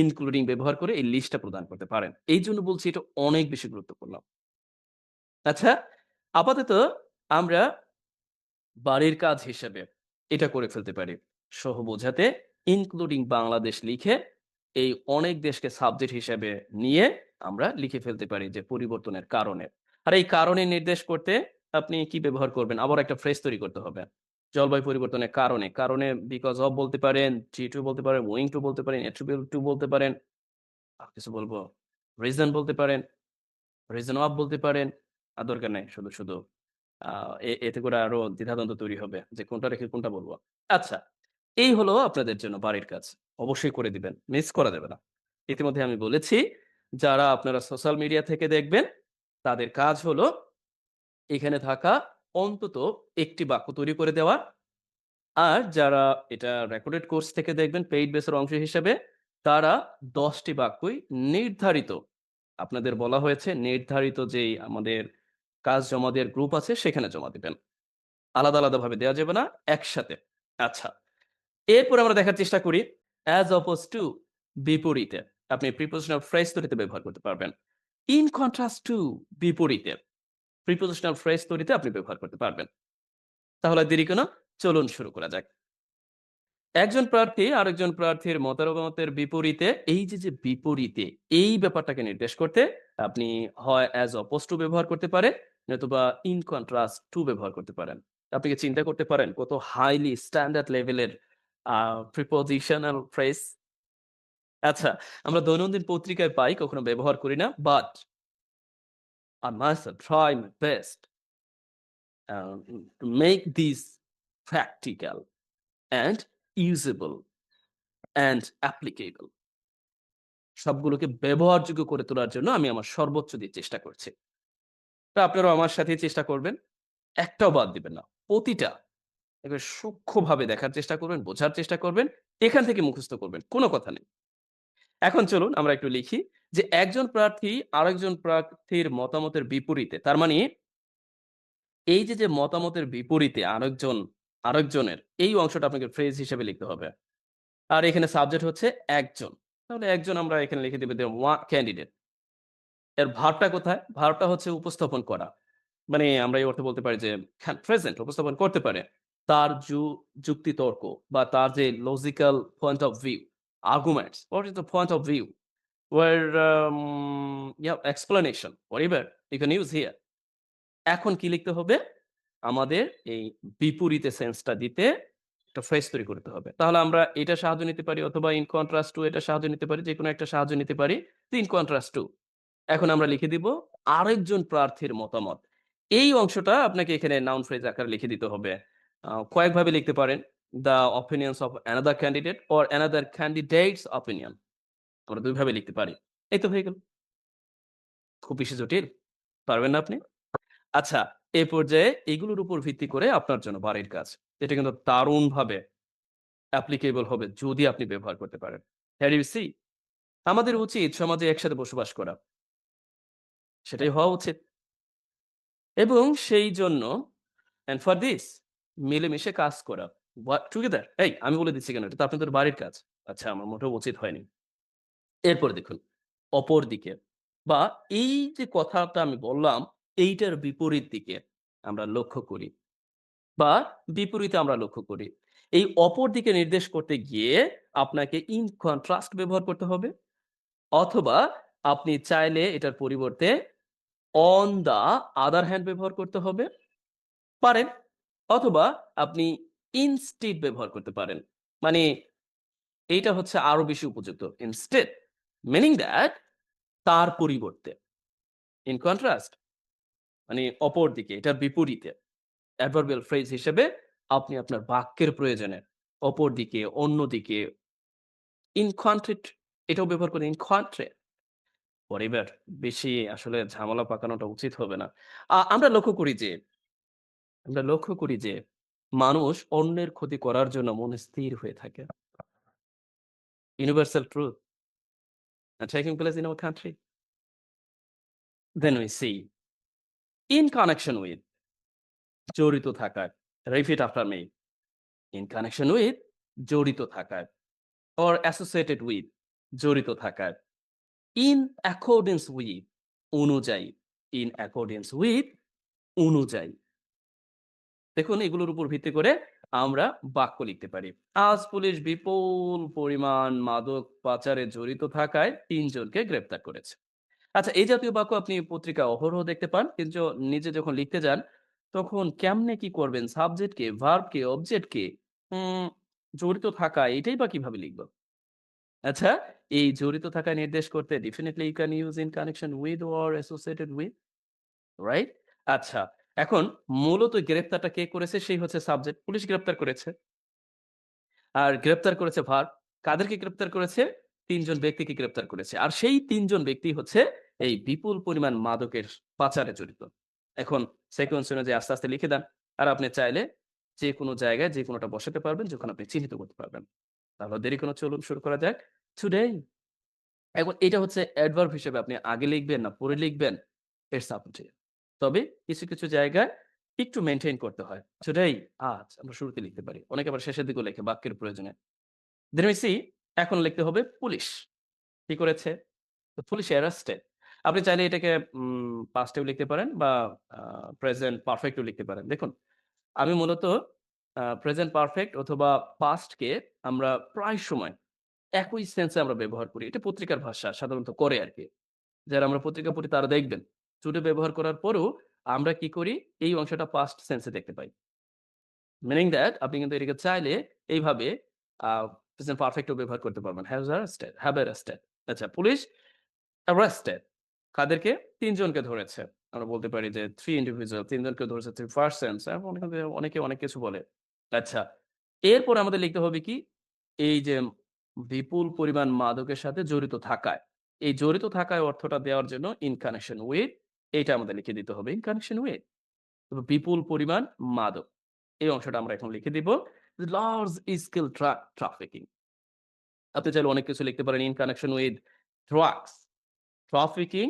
[SPEAKER 1] ইনক্লুডিং ব্যবহার করে এই লিস্টটা প্রদান করতে পারেন। এইজন্য বলছি এটা অনেক বেশি গুরুত্বপূর্ণ। আচ্ছা, আপাতত আমরা বাড়ির কাজ হিসেবে এটা করে ফেলতে পারি। সহ বোঝাতে ইনক্লুডিং বাংলাদেশ লিখে এই অনেক দেশকে সাবজেক্ট হিসেবে নিয়ে আমরা লিখে ফেলতে পারি যে পরিবর্তনের কারণে। আর এই কারণে নির্দেশ করতে আপনি কি ব্যবহার করবেন? আবার একটা ফ্রেজ তৈরি করতে হবে। জলবায়ু পরিবর্তনের কারণে, কারণে বিকজ অফ বলতে পারেন, ডিউ টু বলতে পারেন, ওয়িং টু বলতে পারেন, অ্যাট্রিবিউট টু বলতে পারেন। আর কিছু বলবো? রিজন বলতে পারেন, রিজন অফ বলতে পারেন। দরকার নাই। শুধু আ এতে করে আরো দ্বিধাদ্বন্দ্ব তৈরি হবে যে কোনটা রেখে কোনটা বলব। আচ্ছা, এই হলো আপনাদের জন্য বাড়ির কাজ। অবশ্যই করে দিবেন। মিস করা যাবে না। ইতিমধ্যে আমি বলেছি, যারা আপনারা সোশ্যাল মিডিয়া থেকে দেখবেন, তাদের কাজ হলো এখানে থাকা অন্তত একটি বাক্য তৈরি করে দেওয়া। আর যারা এটা রেকর্ডেড কোর্স থেকে দেখবেন পেইড বেস এর অংশ হিসেবে, তারা ১০ টি বাক্যই নির্ধারিত আপনাদের বলা হয়েছে নির্ধারিত যেই আমাদের কাজ জমা দেওয়ার গ্রুপ আছে সেখানে জমা দিবেন। আলাদা ভাবে দেয়া যাবে না, একসাথে। আচ্ছা। এরপর আমরা দেখার চেষ্টা করি as opposed to বিপরীতে। আপনি prepositional phrase তৈরিতে ব্যবহার করতে পারবেন। in contrast to বিপরীতে। prepositional phrase তৈরিতে আপনি ব্যবহার করতে পারবেন। তাহলে আর দেরি কেন? চলুন শুরু করা যাক। একজন প্রার্থী আরেকজন প্রার্থীর মতামতের বিপরীতে এই যে বিপরীতে এই ব্যাপারটাকে নির্দেশ করতে আপনি হয় as opposed to ব্যবহার করতে পারেন নতুবা in contrast to ব্যবহার করতে পারেন। আপনি কি চিন্তা করতে পারেন কত হাইলি স্ট্যান্ডার্ড লেভেলের প্রিপজিশনাল ফ্রেজ। আচ্ছা, আমরা দৈনন্দিন পত্রিকায় পাই কখনো ব্যবহার করি না but I must try my best to make these practical and usable and applicable সবগুলোকে ব্যবহারযোগ্য করে তোলার জন্য আমি আমার সর্বোচ্চ দিয়ে চেষ্টা করছি। তো আপনারাও আমার সাথেই চেষ্টা করবেন। একটাও বাদ দিবেন না। প্রতিটা একেবারে সূক্ষ্মভাবে দেখার চেষ্টা করবেন, বোঝার চেষ্টা করবেন। এখান থেকে মুখস্থ করবেন। কোন কথা নেই। এখন চলুন আমরা একটু লিখি যে একজন প্রার্থী আরেকজন প্রার্থীর মতামতের বিপরীতে। তার মানে এই যে মতামতের বিপরীতে আরেকজনের এই অংশটা আপনাকে ফ্রেজ হিসেবে লিখতে হবে। আর এখানে সাবজেক্ট হচ্ছে একজন। তাহলে একজন আমরা এখানে লিখে দিব যে ক্যান্ডিডেট। এর ভার্বটা কোথায়? ভার্বটা হচ্ছে উপস্থাপন করা। মানে আমরা এই অর্থে বলতে পারি যে হ্যাঁ, প্রেজেন্ট উপস্থাপন করতে পারে। তার যুক্তিতর্ক বা তার যে logical point of view, arguments, what is the point of view where yeah, explanation, whatever you can use here. এখন কি লিখতে হবে? আমাদের এই বিপরীতে সেন্সটা দিতে একটা ফ্রেজ তৈরি করতে হবে। তাহলে আমরা এটার সাহায্য নিতে পারি অথবা in contrast to এটার সাহায্য নিতে পারি। যেকোনো একটা সাহায্য নিতে পারি। তো in contrast to এখন আমরা লিখে দিব আরেকজন প্রার্থীর মতামত। এই অংশটা আপনাকে এখানে নাউন ফ্রেজ আকারে লিখে দিতে হবে। কয়েকভাবে লিখতে পারেন। The opinions of another candidate or another candidate's opinion আমরা ২ ভাবে লিখতে পারি। এই তো হয়ে গেল। খুব বেশি জটিল? পারবেন না আপনি? আচ্ছা, এই পর্যায়ে এগুলোর উপর ভিত্তি করে আপনার জন্য বাড়ির কাজ। এটা কিন্তু দারুণভাবে applicable হবে যদি আপনি ব্যবহার করতে পারেন। Have you see? আমাদের উচিত সমাজে একসাথে বসবাস করা। সেটাই হওয়া উচিত। এবং সেই জন্য and for this মিলেমিশে কাজ করা। Work together এই আমি বলে দিচ্ছি কেন? এটা তো আপনাদের বাড়ির কাজ। আচ্ছা আমার মোটেও উচিত হয়নি। এরপরে দেখুন, অপরদিকে বা এই যে কথাটা আমি বললাম, এইটার বিপরীত দিকে আমরা লক্ষ্য করি বা বিপরীতে আমরা লক্ষ্য করি। এই অপর দিকে নির্দেশ করতে গিয়ে আপনাকে in contrast ব্যবহার করতে হবে অথবা আপনি চাইলে এটার পরিবর্তে on the other hand ব্যবহার করতে হবে। পারেন। অথবা আপনি instead ব্যবহার করতে পারেন। মানে এইটা হচ্ছে আরো বেশি উপযুক্ত। instead meaning that তার পরিবর্তে। in contrast মানে অপরদিকে, এটার বিপরীতে adverbial phrase হিসেবে আপনি আপনার বাক্যের প্রয়োজনে অপরদিকে, অন্যদিকে in contrast এটাও ব্যবহার করেন in contrast whatever বেশি আসলে ঝামেলা পাকানোটা উচিত হবে না। আমরা লক্ষ্য করি যে মানুষ অন্যের ক্ষতি করার জন্য মনে স্থির হয়ে থাকে। Universal truth taking place in our country. Then we see in connection with জড়িত থাকার। Repeat after me. In connection with জড়িত থাকার or associated with জড়িত থাকার। In accordance with অনুযায়ী। In accordance with অনুযায়ী। দেখুন এগুলোর উপর ভিত্তি করে আমরা বাক্য লিখতে পারি। আজ পুলিশ বিপুল পরিমাণ মাদক পাচারে জড়িত থাকায় ৩ জনকে গ্রেপ্তার করেছে। আচ্ছা এই জাতীয় বাক্য আপনি পত্রিকায় অহরহ দেখতে পান। কিন্তু নিজে যখন লিখতে যান তখন কেমনে কি করবেন? সাবজেক্ট কে, ভার্ব কে, অবজেক্ট কে? উম জড়িত থাকা এটাই বা কিভাবে লিখব? আচ্ছা এই জড়িত থাকা নির্দেশ করতে definitely you can use in connection with or associated with, right? আচ্ছা এখন মূলত গ্রেপ্তারটা কে করেছে? সেই হচ্ছে সাবজেক্ট। পুলিশ গ্রেপ্তার করেছে। আর গ্রেপ্তার করেছে ভার্ব। কাদেরকে গ্রেপ্তার করেছে? ৩ জন ব্যক্তিকে গ্রেপ্তার করেছে। আর সেই ৩ জন ব্যক্তি হচ্ছে এই বিপুল পরিমাণ মাদকের পাচারে জড়িত। এখন সিকোয়েন্স অনুযায়ী আস্তে, আস্তে লিখে দেন। আর আপনি চাইলে যেকোনো জায়গায় যেকোনোটা বসাতে পারবেন যখন আপনি চিহ্নিত করতে পারবেন। তাহলে দেরি কোনো চলুন শুরু করা যাক। টুডে এখন এটা হচ্ছে অ্যাডভার্ব হিসেবে আপনি আগে লিখবেন না পরে লিখবেন, ইটস আপ টু ইউ। তবে কিছু, কিছু জায়গায় একটু মেইনটেইন করতে হয়। টুডেই আজ আমরা শুরুতে লিখতে পারি। অনেকে আবার শেষের দিকেও লেখে বাক্যের প্রয়োজনে। Then we see এখন লিখতে হবে পুলিশ। কি করেছে? তো পুলিশ অ্যারেস্টেড। আপনি চাইলে এটাকে পাস্ট এও লিখতে পারেন বা আ প্রেজেন্ট পারফেক্ট ও লিখতে পারেন। দেখুন, আমি মূলত প্রেজেন্ট পারফেক্ট অথবা পাস্ট কে আমরা প্রায় সময় একই সেন্স এ আমরা ব্যবহার করি। এটা পত্রিকার ভাষা সাধারণত করে আরকি। যারা আমরা পত্রিকা পড়ি তারা দেখবেন। টুডে ব্যবহার করার পরেও আমরা কি করি? এই অংশটা পাস্ট সেন্স এ দেখতে পাই। মিনিং দ্যাট আপনি কিন্তু এটাকে চাইলে এইভাবে আ প্রেজেন্ট পারফেক্ট ও ব্যবহার করতে পারবেন। Has arrested, have arrested. আচ্ছা পুলিশ অ্যারেস্টেড কাদেরকে? ৩ জনকে ধরেছে। আমরা বলতে পারি যে 3 ইন্ডিভিজুয়াল ৩ জনকে ধরেছে 3 পারসনস অনেকে অনেক কিছু বলে। আচ্ছা এরপরে আমাদের লিখতে হবে কি? এই যে বিপুল পরিমাণ মাদকের সাথে জড়িত থাকায়। এই জড়িত থাকায় অর্থটা দেওয়ার জন্য ইন কানেকশন উইথ এইটা আমাদের লিখে দিতে হবে। ইন কানেকশন উইথ বিপুল পরিমাণ মাদক। এই অংশটা আমরা এখন লিখে দিব। Large scale trafficking. আপনি চাইলে অনেক কিছু লিখতে পারেন in connection with drugs, trafficking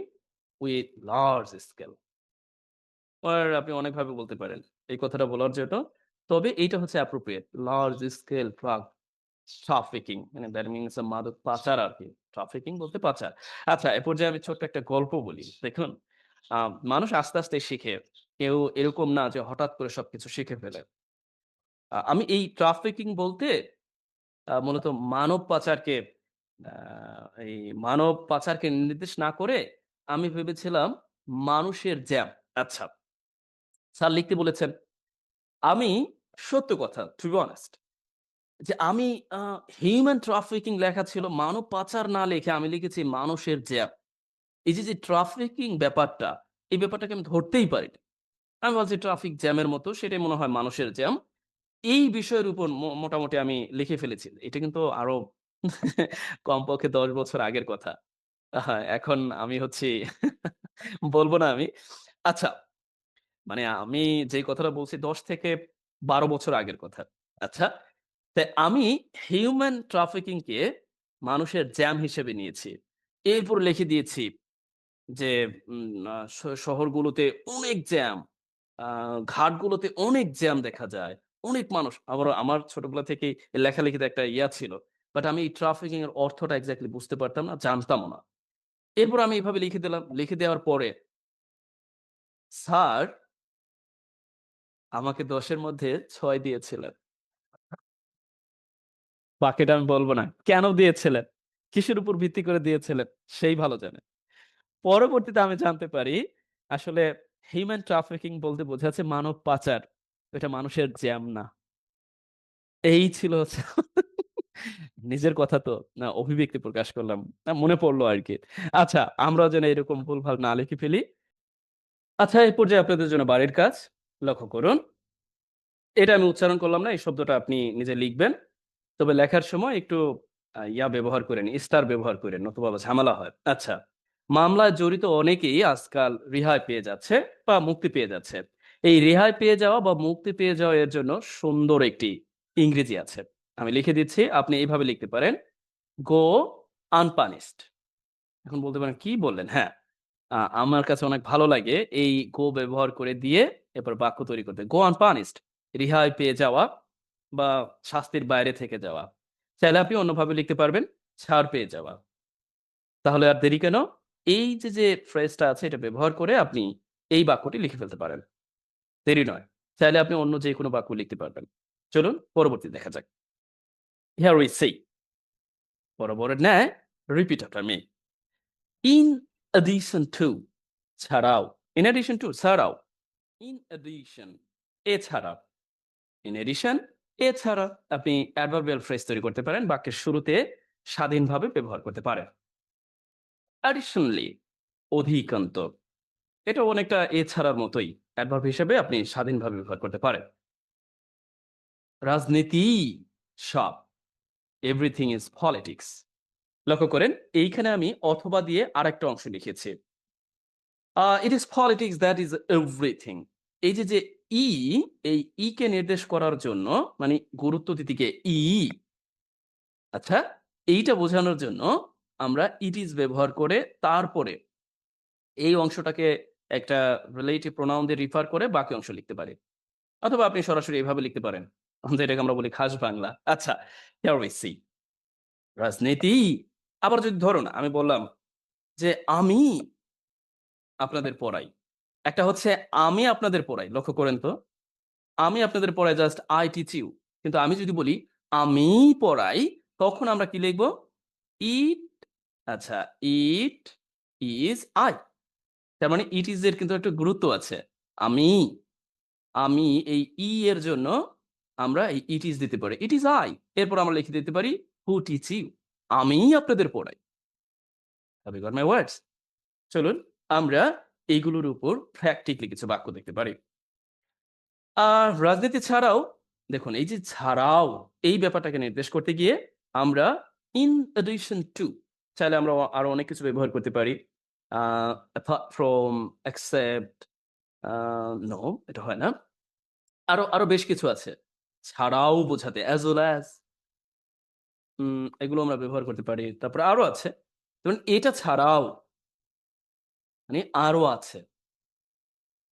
[SPEAKER 1] with large scale. আর আপনি অনেকভাবে বলতে পারেন এই কথাটা বলার জন্য। তবে এইটা হচ্ছে অ্যাপ্রোপ্রিয়েট। লার্জ স্কেল ট্রাফিকিং মানে দ্যাট মিনস মাদক পাচার আরকি। ট্রাফিকিং বলতে পাচার। আচ্ছা এ পর্যায়ে আমি ছোট্ট একটা গল্প বলি। দেখুন আ মানুষ আস্তে, আস্তে শিখে। কেউ এরকম না যে হঠাৎ করে সবকিছু শিখে ফেলে। আমি এই ট্রাফিকিং বলতে মূলত মানব পাচারকে আ এই মানব পাচারকে নির্দেশ না করে আমি ভেবেছিলাম মানুষের জ্যাম। আচ্ছা, স্যার লিখতে বলেছেন। আমি সত্য কথা to be honest যে আমি আ হিউম্যান ট্রাফিকিং লেখা ছিল মানব পাচার না লিখে আমি লিখেছি মানুষের জ্যাম। এই যে ট্রাফিকিং ব্যাপারটা, এই ব্যাপারটাকে আমি ধরতেই পারিনি। আমি ভাবছি ট্রাফিক জ্যামের মতো সেটাই মনে হয় মানুষের জ্যাম। এই বিষয়ের উপর মোটামুটি আমি লিখে ফেলেছি। এটা কিন্তু আরো কমপক্ষে ১০ বছর আগের কথা। এখন আমি হচ্ছি বলব না আমি। আচ্ছা, মানে আমি যেই কথাটা বলছি ১০ থেকে ১২ বছর আগের কথা। আচ্ছা? তাই আমি হিউম্যান ট্রাফিকিং কে মানুষের জ্যাম হিসেবে নিয়েছি। এরপর লিখে দিয়েছি যে আ শহরগুলোতে অনেক জ্যাম। আ ঘাটগুলোতে অনেক জ্যাম দেখা যায়। অনেক মানুষ। আবার আমার ছোটবেলা থেকেই লেখালেখিতে একটা ইয়া ছিল। বাট আমি এই ট্রাফিকিং এর অর্থটা এক্সাক্টলি বুঝতে পারতাম না, জানতামও না। এরপর আমি এভাবে লিখে দিলাম। লিখে দেওয়ার পরে স্যার আমাকে ১০ এর মধ্যে ৬ দিয়েছিলেন। বাকিটা আমি বলব না। কেন দিয়েছিলেন? কিসের উপর ভিত্তি করে দিয়েছিলেন? সেই ভালো জানে। পরবর্তীতে আমি জানতে পারি আসলে হিউম্যান ট্রাফিকিং বলতে বোঝাচ্ছে মানব পাচার। এটা মানুষের জ্যাম না। এই ছিল হচ্ছে নিজের কথা তো না অভিব্যক্তি প্রকাশ করলাম। মনে পড়লো আরকি। আচ্ছা আমরাও যেন এরকম ভুলভাল না লিখে ফেলি। আচ্ছা এই পর্যায়ে আপনাদের জন্য বাড়ির কাজ। লক্ষ্য করুন। এটা আমি উচ্চারণ করলাম না। এই শব্দটা আপনি নিজে লিখবেন। তবে লেখার সময় একটু ইয়া ব্যবহার করেন, স্টার ব্যবহার করেন নতুবা আবার ঝামেলা হয়। আচ্ছা। মামলায় জড়িত অনেকেই আজকাল রেহাই পেয়ে যাচ্ছে বা মুক্তি পেয়ে যাচ্ছে। এই রেহাই পেয়ে যাওয়া বা মুক্তি পেয়ে যাওয়া এর জন্য সুন্দর একটি ইংরেজি আছে। আমি লিখে দিচ্ছি, আপনি এইভাবে লিখতে পারেন, "Go unpunished" এখন বলতে পারেন, "কি বললেন?" হ্যাঁ, আমার কাছে অনেক ভালো লাগে এই "go" ব্যবহার করে দিয়ে এরপর বাক্য তৈরি করতে। "Go unpunished" রেহাই পেয়ে যাওয়া বা শাস্তির বাইরে থেকে যাওয়া। চাইলে আপনি অন্যভাবে লিখতে পারবেন, ছাড় পেয়ে যাওয়া। তাহলে আর দেরি কেন? এই যে ফ্রেজটা আছে এটা ব্যবহার করে আপনি এই বাক্যটি লিখে ফেলতে পারেন। দেরি নয়। চাইলে আপনি অন্য যেকোনো বাক্য লিখতে পারবেন। চলুন পরবর্তী দেখা যাক। Here we see বরাবরের ন্যায় repeat after me. In addition to ছাড়াও। In addition to ছাড়াও। In addition এছাড়া। In addition এছাড়া। আপনি adverbial phrase তৈরি করতে পারেন। বাক্যের শুরুতে স্বাধীনভাবে ব্যবহার করতে পারেন। Additionally অধিকন্ত। এটাও অনেকটা এছাড়ার মতোই। অ্যাডভার্ব হিসেবে আপনি স্বাধীনভাবে ব্যবহার করতে পারেন। রাজনীতি সব। Everything is politics. লক্ষ্য করেন এইখানে আমি অথবা দিয়ে আরেকটা অংশ লিখেছি। It is politics that is everything. এই যে ই, এই ই কে নির্দেশ করার জন্য মানে গুরুত্ব দিদিকে ই, আচ্ছা? এইটা বোঝানোর জন্য আমরা ইট ইজ ব্যবহার করে তারপরে এই অংশটাকে একটা রিলেটিভ প্রোনাউন দিয়ে রিফার করে বাকি অংশ লিখতে পারি। অথবা আপনি সরাসরি এভাবে লিখতে পারেন। যেটাকে আমরা বলি খাস বাংলা। আচ্ছা, here we see রাজনীতি। আবার যদি ধরুন আমি বললাম যে, "আমি আপনাদের পড়াই।" একটা হচ্ছে আমি আপনাদের পড়াই। লক্ষ্য করেন তো। আমি আপনাদের পড়াই জাস্ট I teach you। কিন্তু আমি যদি বলি আমি পড়াই তখন আমরা কি লিখব? ইট আচ্ছা, ইট ইজ I। তার মানে ইট ইজ এর কিন্তু একটা গুরুত্ব আছে। আমি আমি এই এর জন্য আমরা এই ইট ইস দিতে পারি। ইট ইস আই। এরপর আমরা লিখে দিতে পারি হু টিচ ইউ। আমিই আপনাদের পড়াই। হ্যাভ ইউ গট মাই ওয়ার্ডস? চলুন আমরা এইগুলোর উপর প্র্যাকটিক্যালি কিছু বাক্য দেখতে পারি। আ রাজনীতি ছাড়াও দেখুন এই যে ছাড়াও এই ব্যাপারটাকে নির্দেশ করতে গিয়ে আমরা in addition to চাইলে আমরা আরো অনেক কিছু ব্যবহার করতে পারি। Uh apart from, except, uh no এটা হয় না। আরো বেশ কিছু আছে। ছাড়াও বোঝাতে as well as এগুলো আমরা ব্যবহার করতে পারি। তারপরে আরো আছে। যেমন এটা ছাড়াও মানে আরো আছে।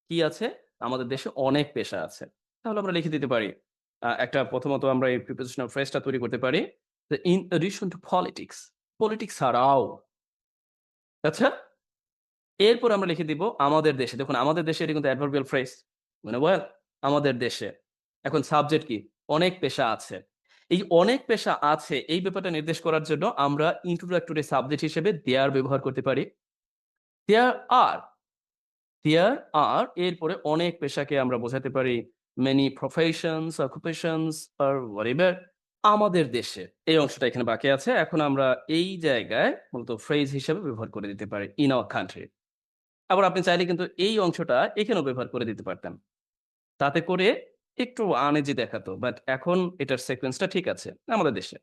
[SPEAKER 1] কি আছে? আমাদের দেশে অনেক পেশা আছে। তাহলে আমরা লিখে দিতে পারি। একটা প্রথমত আমরা এই প্রিপোজিশনাল ফ্রেজটা তৈরি করতে পারি। যে in addition to politics, politics ছাড়াও। আচ্ছা? এরপর আমরা লিখে দিব আমাদের দেশে। দেখুন আমাদের দেশে এটা কিন্তু অ্যাডভার্বিয়াল ফ্রেজ। মানে ওয়েল আমাদের দেশে। এখন সাবজেক্ট কি? অনেক পেশা আছে। এই অনেক পেশা আছে এই ব্যাপারটা নির্দেশ করার জন্য আমরা introductory সাবজেক্ট হিসেবে দেয়ার ব্যবহার করতে পারি। দেয়ার আর, দেয়ার আর এরপরে অনেক পেশাকে আমরা বোঝাতে পারি many professions, occupations or whatever আমাদের দেশে। এই অংশটা এখানে বাকি আছে। এখন আমরা এই জায়গায় মূলত ফ্রেজ হিসেবে ব্যবহার করে দিতে পারি in our country। আবার আপনি চাইলে কিন্তু এই অংশটা এখানেও ব্যবহার করে দিতে পারতেন। তাতে করে একটু আনইজি দেখাতো। বাট এখন এটার সিকোয়েন্সটা ঠিক আছে আমাদের দেশে।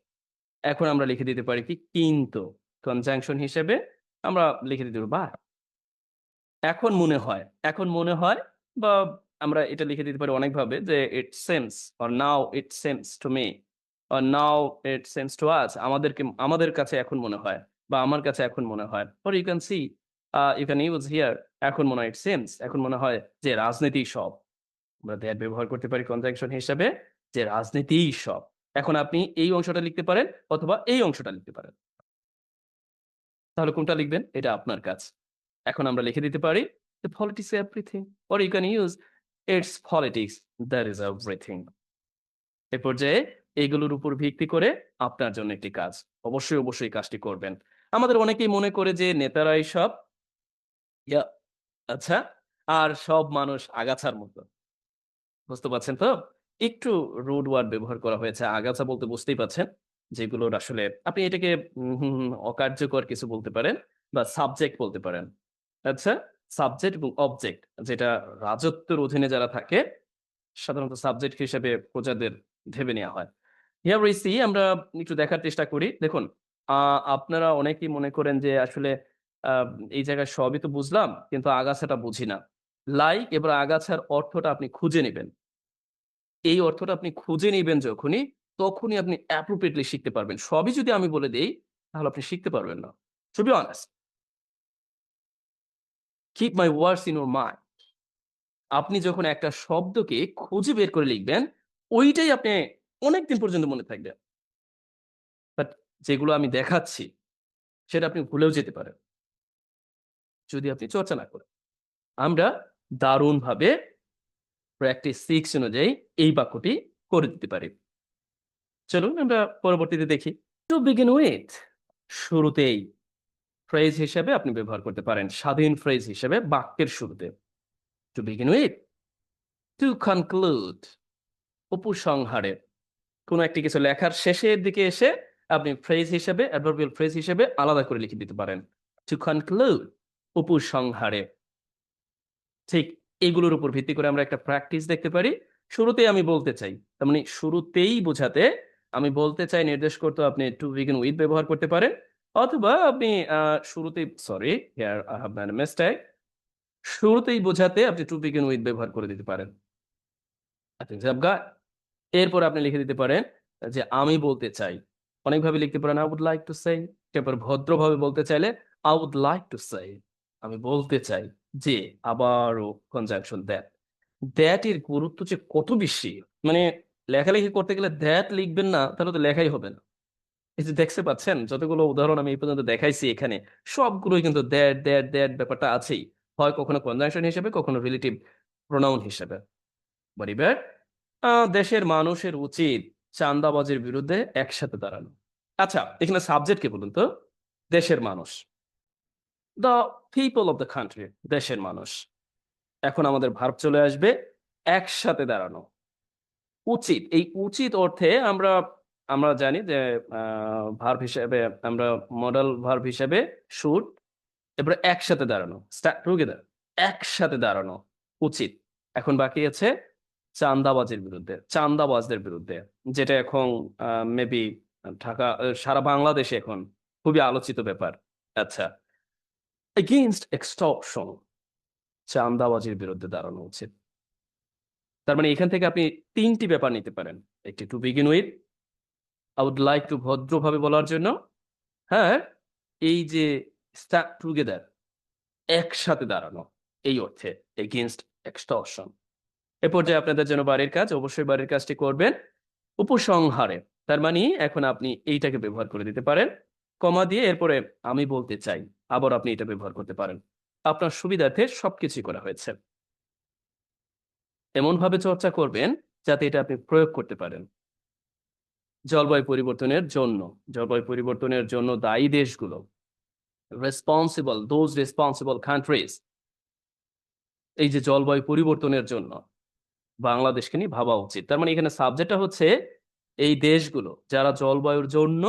[SPEAKER 1] এখন আমরা লিখে দিতে পারি কি কিন্তু কনজাংশন হিসেবে আমরা লিখে দিতে পারি বাট। এখন মনে হয় বা আমরা এটা লিখে দিতে পারি অনেকভাবে যে it seems or now it seems to me or now it seems to us, আমাদের কাছে এখন মনে হয় বা আমার কাছে এখন মনে হয়। Or you can see you can use here, এখন মনে হয় ইট সিমস, এখন মনে হয় যে রাজনীতি সব। আমরা দ্যাট ব্যবহার করতে পারি কনজাংশন হিসাবে, যে রাজনীতিই সব। এখন আপনি এই অংশটা লিখতে পারেন অথবা এই অংশটা লিখতে পারেন। তাহলে কোনটা লিখবেন এটা আপনার কাজ। এখন আমরা লিখে দিতে পারি the politics is everything, or you can use its politics that is everything। এ পর্যায়ে এইগুলোর উপর ভিত্তি করে আপনার জন্য একটি কাজ, অবশ্যই কাজটি করবেন। আমাদের অনেকেই মনে করে যে নেতারাই সব, ইয়া, আচ্ছা, আর সব মানুষ আগাছার মতো। বুঝতে পারছেন তো? একটু রুড ওয়ার্ড ব্যবহার করা হয়েছে। আগাছা বলতে বুঝতেই পারছেন। যেগুলোর আসলে আপনি এটাকে অকার্যকর কিছু বলতে পারেন বা সাবজেক্ট বলতে পারেন। আচ্ছা? সাবজেক্ট এবং অবজেক্ট, যেটা রাজত্বের অধীনে যারা থাকে, সাধারণত সাবজেক্ট হিসেবে প্রজাদের ভেবে নেয়া হয়। হিয়ার উই সি, আমরা একটু দেখার চেষ্টা করি। দেখুন, আ আপনারা অনেকেই মনে করেন যে আসলে আ এই জায়গায় সবই তো বুঝলাম, কিন্তু আগাছাটা বুঝি না। লাইক এবার আগাছার অর্থটা আপনি খুঁজে নিবেন। এই অর্থটা আপনি খুঁজে নিবেন যখনই, তখনই আপনি appropriately শিখতে পারবেন। সবই যদি আমি বলে দেই, তাহলে আপনি শিখতে পারবেন না। To be honest, keep my words in your mind। আপনি যখন একটা শব্দকে খুঁজে বের করে লিখবেন, ওইটাই আপনি অনেকদিন পর্যন্ত মনে থাকবে। বাট যেগুলো আমি দেখাচ্ছি, সেটা আপনি ভুলেও যেতে পারেন, যদি আপনি চর্চা না করেন। আমরা দারুণভাবে প্র্যাকটিস 6 অনুযায়ী এই বাক্যটি করে দিতে পারি। চলুন আমরা পরবর্তীতে দেখি। To begin with, শুরুতেই ফ্রেজ হিসেবে আপনি ব্যবহার করতে পারেন। স্বাধীন ফ্রেজ হিসেবে বাক্যের শুরুতে। To begin with, to conclude, উপসংহারে। কোন একটি কিছু লেখার শেষের দিকে এসে আপনি ফ্রেজ হিসেবে, অ্যাডভার্বিয়াল ফ্রেজ হিসেবে আলাদা করে লিখে দিতে পারেন। To conclude, উপসংহারে। ঠিক এগুলোর উপর ভিত্তি করে আমরা একটা প্র্যাকটিস দেখতে পারি। শুরুতেই আমি বলতে চাই। তার মানে শুরুতেই বোঝাতে আমি বলতে চাই নির্দেশ করতেও আপনি to begin with ব্যবহার করতে পারেন। অথবা আপনি শুরুতেই, sorry, here I have made a mistake। শুরুতেই বোঝাতে আপনি to begin with ব্যবহার করে দিতে পারেন। I think I've got। এরপর আপনি লিখে দিতে পারেন যে আমি বলতে চাই। অনেকভাবে লিখতে পারেন I would like to say। এরপর ভদ্রভাবে বলতে চাইলে I would like to say। আমি বলতে চাই যে, আবারও কনজাংশন that। that এর গুরুত্ব যে কত বেশি, মানে লেখালেখি করতে গেলে that লিখবেন না, তাহলে তো লেখাই হবে না। এই যে দেখতে পাচ্ছেন যতগুলো উদাহরণ আমি এই পর্যন্ত দেখাইছি এখানে, সবগুলোই কিন্তু that ব্যাপারটা আছেই। হয় কখনো কনজাংশন হিসেবে, কখনো রিলেটিভ প্রোনাউন হিসেবে। পরিবার, দেশের মানুষের উচিত চাঁদাবাজির বিরুদ্ধে একসাথে দাঁড়ানো। আচ্ছা, এখানে সাবজেক্ট কে বলুন তো? দেশের মানুষ। The people of the country, দেশের মানুষ। এখন আমাদের ভার্ব চলে আসবে একসাথে দাঁড়ানো। উচিত, এই উচিত অর্থে আমরা আমরা জানি যে ভার্ব হিসেবে আমরা মডেল ভার্ব হিসেবে শুড, এরপরে একসাথে দাঁড়ানো, স্টার্ট টুগেদার, একসাথে দাঁড়ানো উচিত। এখন বাকি আছে চাঁদাবাজির বিরুদ্ধে, চাঁদাবাজদের বিরুদ্ধে, যেটা এখন মেবি ঢাকা, সারা বাংলাদেশে এখন খুবই আলোচিত ব্যাপার। আচ্ছা, এগেইনস্ট এক্সটর্শন, চাঁদাবাজির বিরুদ্ধে দাঁড়ানো উচিত। তার মানে এখান থেকে আপনি ৩টি ব্যাপার নিতে পারেন। একটি to begin with, I would like to ভদ্রভাবে বলার জন্য, হ্যাঁ, এই যে স্টার্ট টুগেদার, একসাথে দাঁড়ানো, এই অর্থে এগেইনস্ট এক্সটর্শন। এ পর্যায়ে আপনাদের জন্য বাড়ির কাজ, অবশ্যই বাড়ির কাজটি করবেন উপসংহারে। তার মানে এখন আপনি এইটাকে ব্যবহার করে দিতে পারেন কমা দিয়ে, এরপরে আমি বলতে চাই, আবার আপনি এটা ব্যবহার করতে পারেন। আপনার সুবিধার্থে সবকিছুই করা হয়েছে। এমন ভাবে চর্চা করবেন যাতে এটা আপনি প্রয়োগ করতে পারেন। জলবায়ু পরিবর্তনের জন্য, জলবায়ু পরিবর্তনের জন্য দায়ী দেশগুলো, রেসপন্সিবল, দোজ রেসপন্সিবল কান্ট্রিজ। এই যে জলবায়ু পরিবর্তনের জন্য বাংলাদেশকে নিয়ে ভাবা উচিত। তার মানে এখানে সাবজেক্টটা হচ্ছে এই দেশগুলো যারা জলবায়ুর জন্য